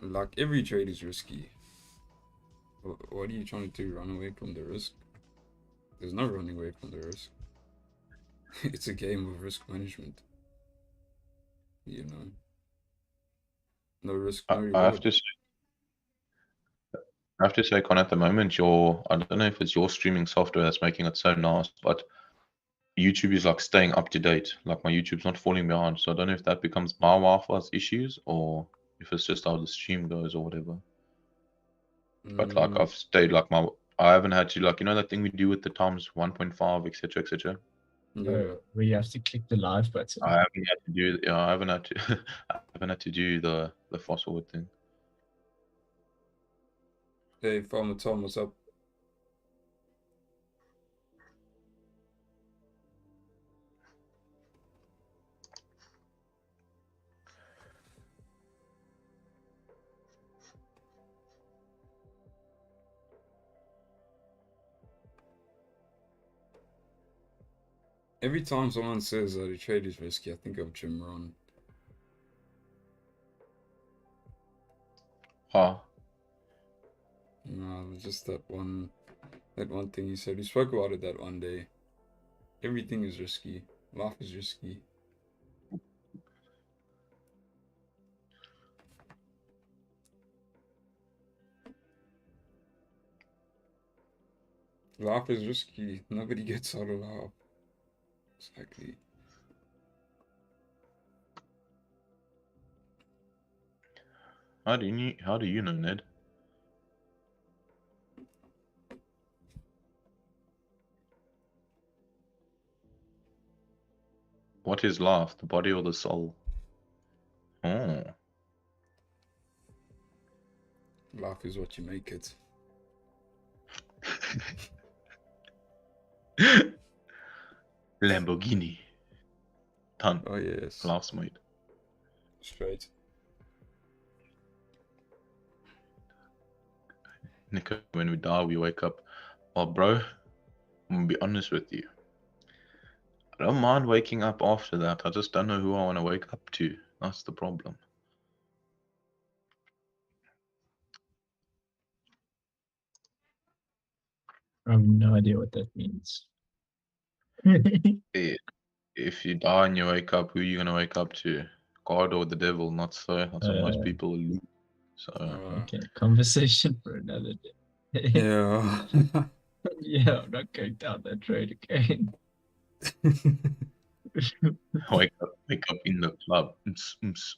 Like, every trade is risky. What are you trying to do? Run away from the risk? There's no running away from the risk. It's a game of risk management. you know. No risk, I no I have reward. to say, I have to say, Con, at the moment, I don't know if it's your streaming software that's making it so nice, but YouTube is like staying up to date. Like my YouTube's not falling behind. So I don't know if that becomes my Wi-Fi's issues or if it's just how the stream goes or whatever. But like Mm, I've stayed like I haven't had to like that thing we do with the times 1.5, etc., etc. yeah. Where you have to click the live button. I haven't had to do. Yeah, I haven't had to. I haven't had to do the fast forward thing. Hey, Farmer Tom, what's up? Every time someone says that a trade is risky, I think of Jim Rohn. Ah, No, just that one thing he said. We spoke about it that one day. Everything is risky. Life is risky. Life is risky. Nobody gets out of life. Exactly. how do you know, Ned? What is life, the body or the soul? Oh, Life is what you make it. Lamborghini. Ton. Oh yes. Life's mate. Straight. Nico, when we die, we wake up. Well, bro, I'm gonna be honest with you. I don't mind waking up after that. I just don't know who I want to wake up to. That's the problem. I have no idea what that means. If you die and you wake up, who are you gonna wake up to? God or the devil? Not so. That's what most people allude. So Okay, conversation for another day. Yeah. Yeah, I'm not going down that road again. wake up in the club. Jeez.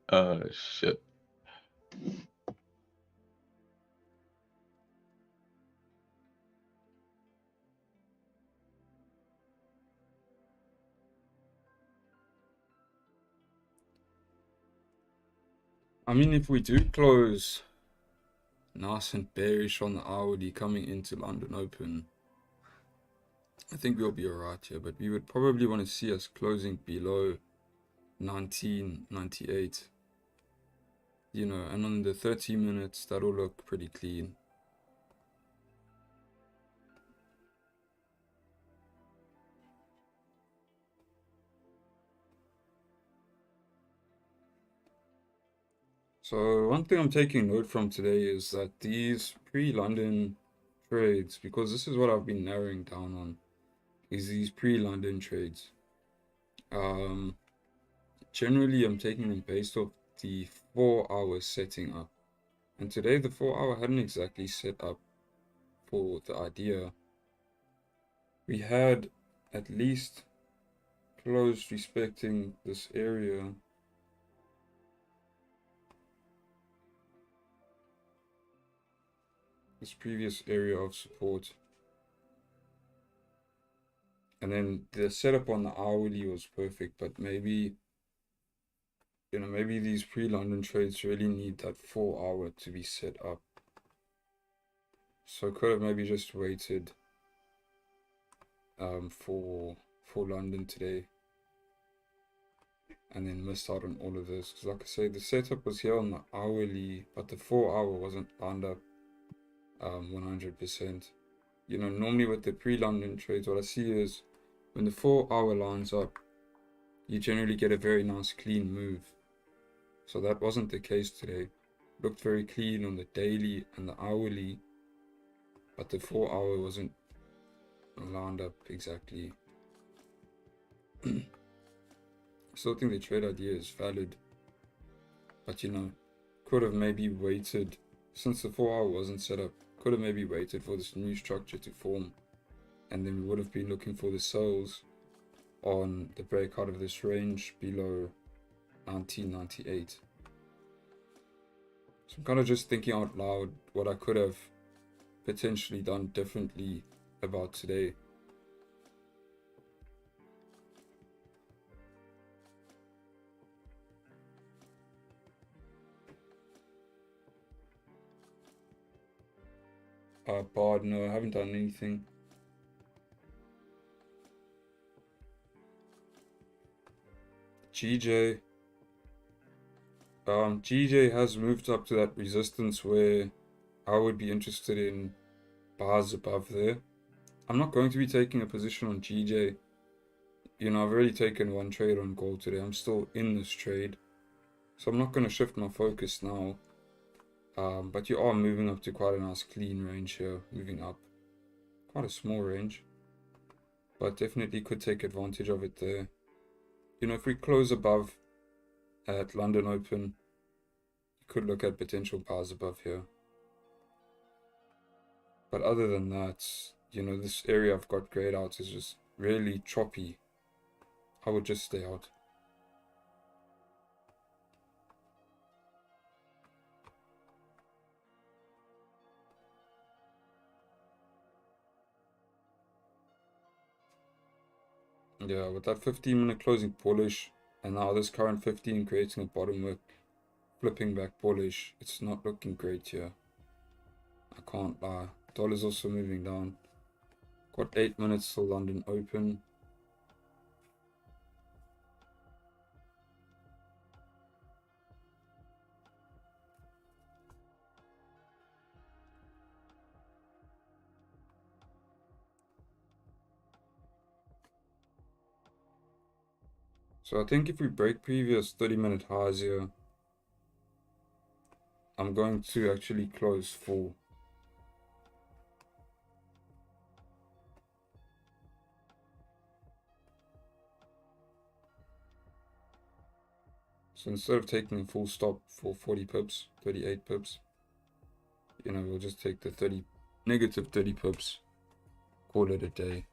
Oh shit. I mean, if we do close nice and bearish on the hourly coming into London Open, I think we'll be alright here, but we would probably want to see us closing below 1998. You know, and on the 30 minutes, that'll look pretty clean. So one thing I'm taking note from today is that these pre-London trades, because this is what I've been narrowing down on, is these pre-London trades. Generally I'm taking them based off the 4 hour setting up. And today the 4 hour hadn't exactly set up for the idea. We had at least closed respecting this area. This previous area of support. And then the setup on the hourly was perfect, but maybe, you know, maybe these pre-London trades really need that 4 hour to be set up. So could have maybe just waited for London today and then missed out on all of this. Because like I say, the setup was here on the hourly, but the 4 hour wasn't lined up 100%. You know, normally with the pre-London trades, what I see is when the 4 hour lines up, you generally get a very nice clean move. So that wasn't the case today. Looked very clean on the daily and the hourly, but the 4 hour wasn't lined up exactly. Still think the trade idea is valid, but you know, could have maybe waited, since the 4-hour wasn't set up, could have maybe waited for this new structure to form, and then we would have been looking for the sells on the breakout of this range below 1998. So I'm kind of just thinking out loud what I could have potentially done differently about today. Bard, no, I haven't done anything. GJ. GJ has moved up to that resistance where I would be interested in bars above there. I'm not going to be taking a position on GJ. You know, I've already taken one trade on gold today. I'm still in this trade, so I'm not going to shift my focus now. But you are moving up to quite a nice clean range here, moving up. Quite a small range, but definitely could take advantage of it there. You know, if we close above at London Open, you could look at potential bars above here. But other than that, you know, this area I've got grayed out is just really choppy. I would just stay out. Yeah, with that 15-minute closing bullish, and now this current 15 creating a bottom wick, flipping back bullish, it's not looking great here. I can't lie. Dollar's also moving down. Got 8 minutes till London Open. So I think if we break previous 30-minute highs here, I'm going to actually close full. So instead of taking a full stop for 40 pips, 38 pips, you know, we'll just take the negative 30 pips, call it a day.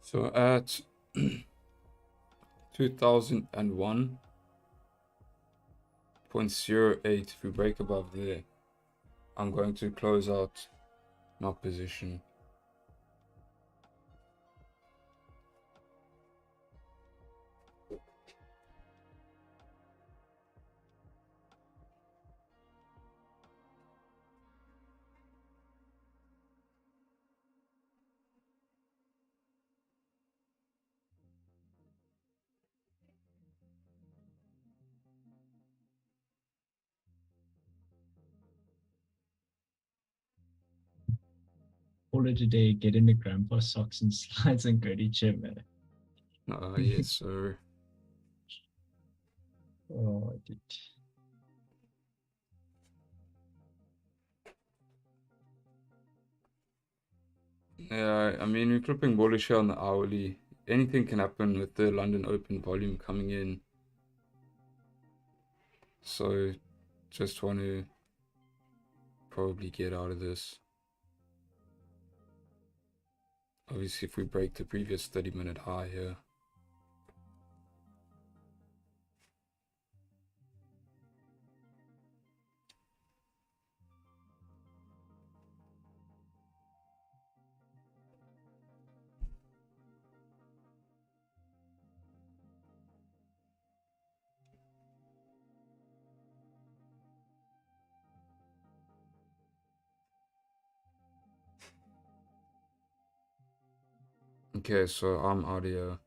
So at 2001.08, if we break above there, I'm going to close out my position. Call it a day, get into grandpa socks and slides and go to gym. Yes, sir. Oh, dude. Yeah, I mean, we're flipping bullish here on the hourly. Anything can happen with the London Open volume coming in. So, just want to probably get out of this. Obviously, if we break the previous 30-minute high here. Okay, so I'm out here.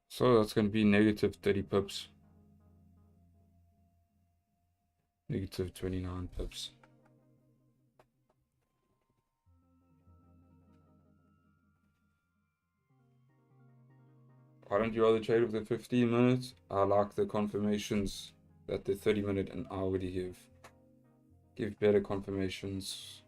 So that's going to be negative 30 pips. Negative 29 pips. Why don't you rather trade with the 15 minutes? I like the confirmations that the 30-minute and hourly give. Give better confirmations.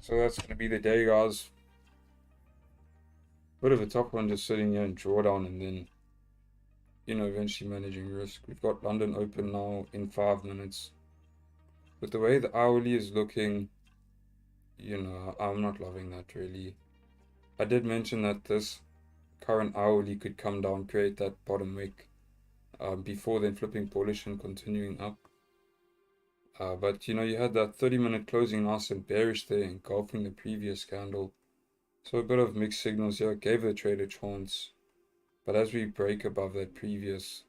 So that's going to be the day, guys. Bit of a tough one just sitting here in drawdown and then, eventually managing risk. We've got London open now in 5 minutes. With the way the hourly is looking, I'm not loving that really. I did mention that this current hourly could come down, create that bottom wick before then flipping bullish and continuing up. But you had that 30-minute closing nice and bearish there, engulfing the previous candle. So a bit of mixed signals here, gave the trade a chance. But as we break above that previous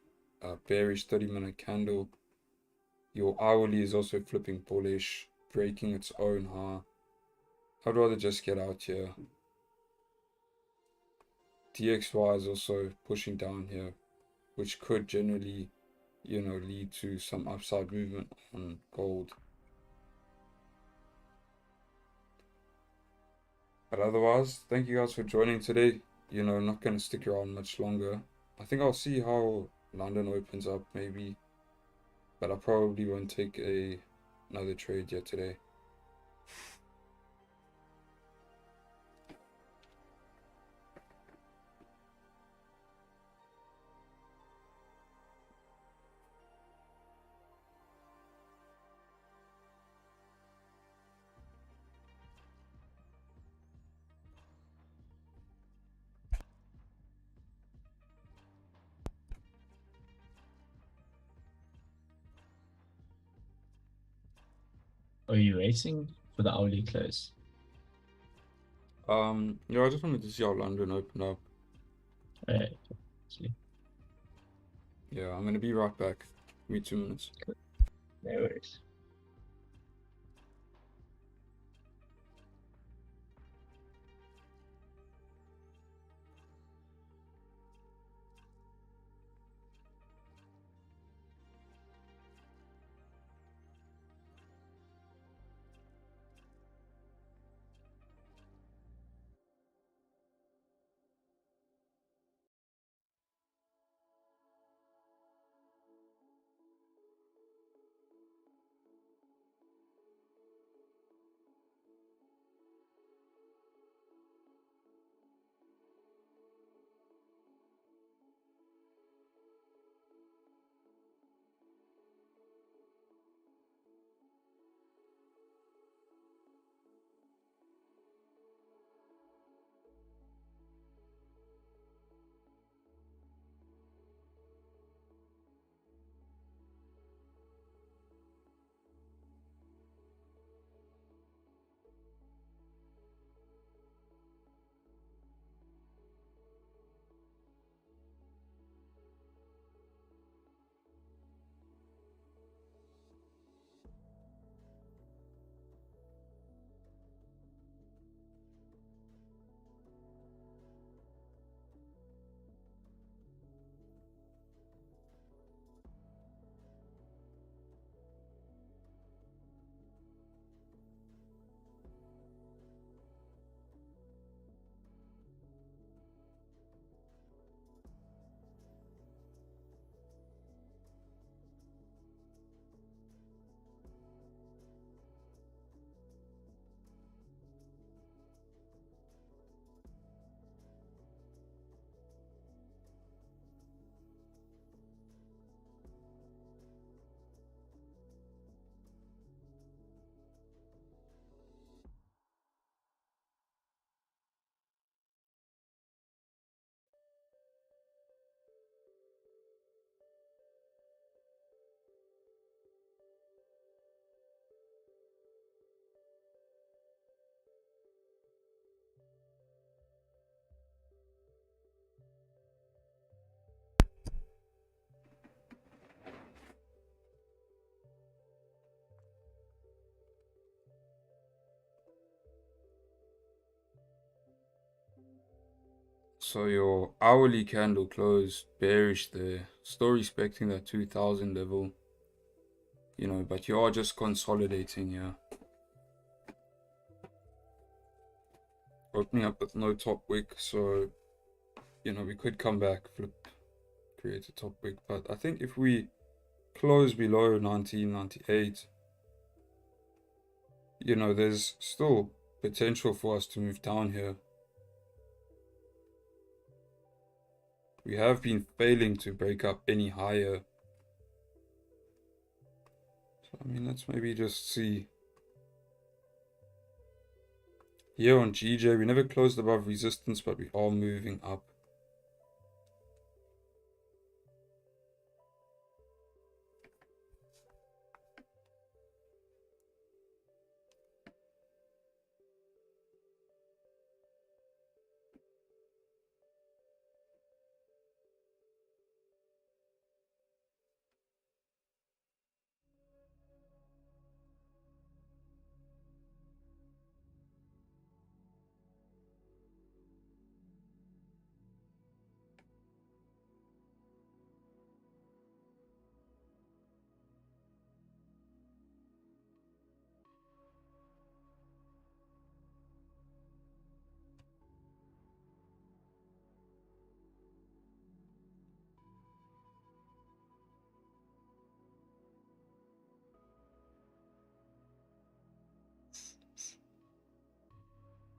bearish 30-minute candle, your hourly is also flipping bullish, breaking its own high. I'd rather just get out here. DXY is also pushing down here, which could generally, lead to some upside movement on gold. But otherwise, thank you guys for joining today. Not going to stick around much longer. I think I'll see how London opens up maybe. But I probably won't take another trade yet today. Are you racing for the hourly close? Yeah, I just wanted to see how London opened up. Right. See. Yeah, I'm gonna be right back. Give me 2 minutes. No worries. So your hourly candle closed bearish there, still respecting that 2000 level, you know, but you are just consolidating here. Opening up with no top wick, so, you know, we could come back, flip, create a top wick, but I think if we close below 1998, you know, there's still potential for us to move down here. We have been failing to break up any higher. So, I mean, let's maybe just see. Here on GJ, we never closed above resistance, but we are moving up.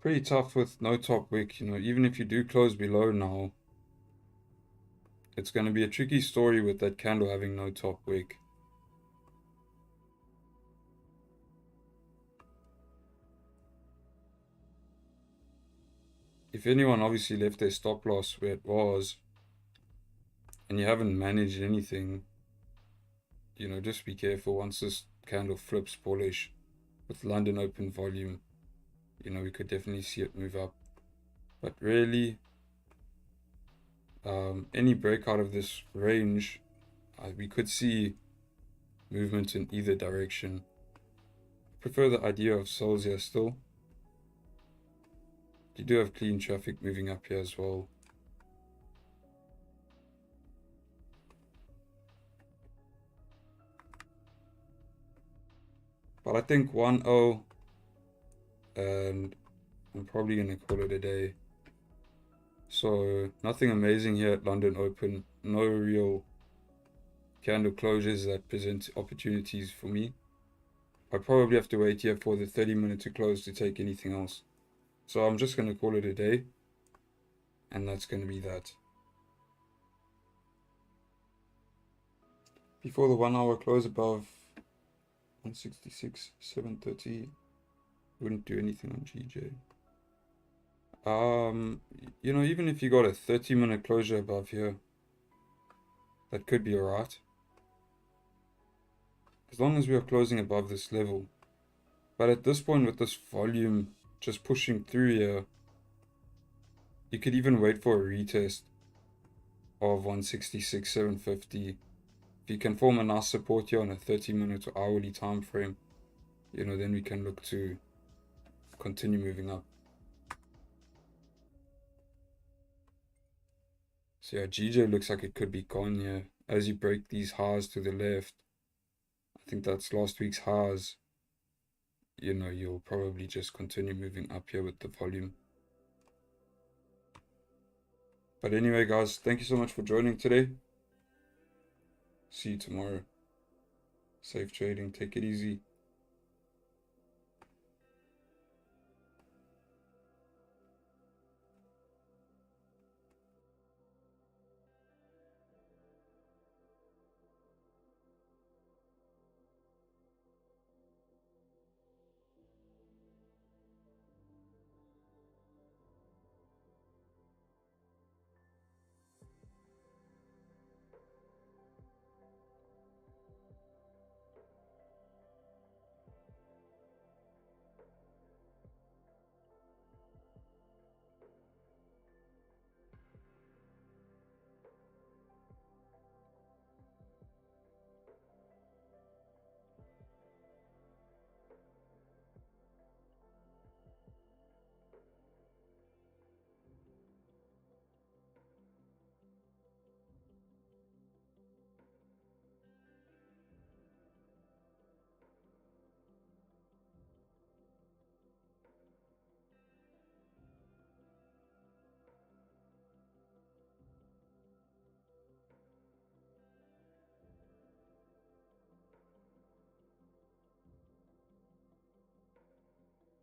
Pretty tough with no top wick, you know, even if you do close below now, it's going to be a tricky story with that candle having no top wick. If anyone obviously left their stop loss where it was, and you haven't managed anything, you know, just be careful. Once this candle flips bullish with London open volume, you know, we could definitely see it move up. But really, any breakout of this range, we could see movement in either direction. I prefer the idea of sells here still. You do have clean traffic moving up here as well. But I think 1-0, and I'm probably going to call it a day. So nothing amazing here at London Open. No real candle closures that present opportunities for me. I probably have to wait here for the 30-minute to close to take anything else. So I'm just going to call it a day. And that's going to be that. Before the 1 hour close above 166, 730, wouldn't do anything on GJ. You know, even if you got a 30-minute closure above here, that could be alright. As long as we are closing above this level. But at this point, with this volume just pushing through here, you could even wait for a retest of 166, 750. If you can form a nice support here on a 30-minute or hourly time frame, you know, then we can look to continue moving up. So yeah, GJ looks like it could be gone here. As you break these highs to the left, I think that's last week's highs, you know, you'll probably just continue moving up here with the volume. But anyway, guys, thank you so much for joining today. See you tomorrow. Safe trading. Take it easy.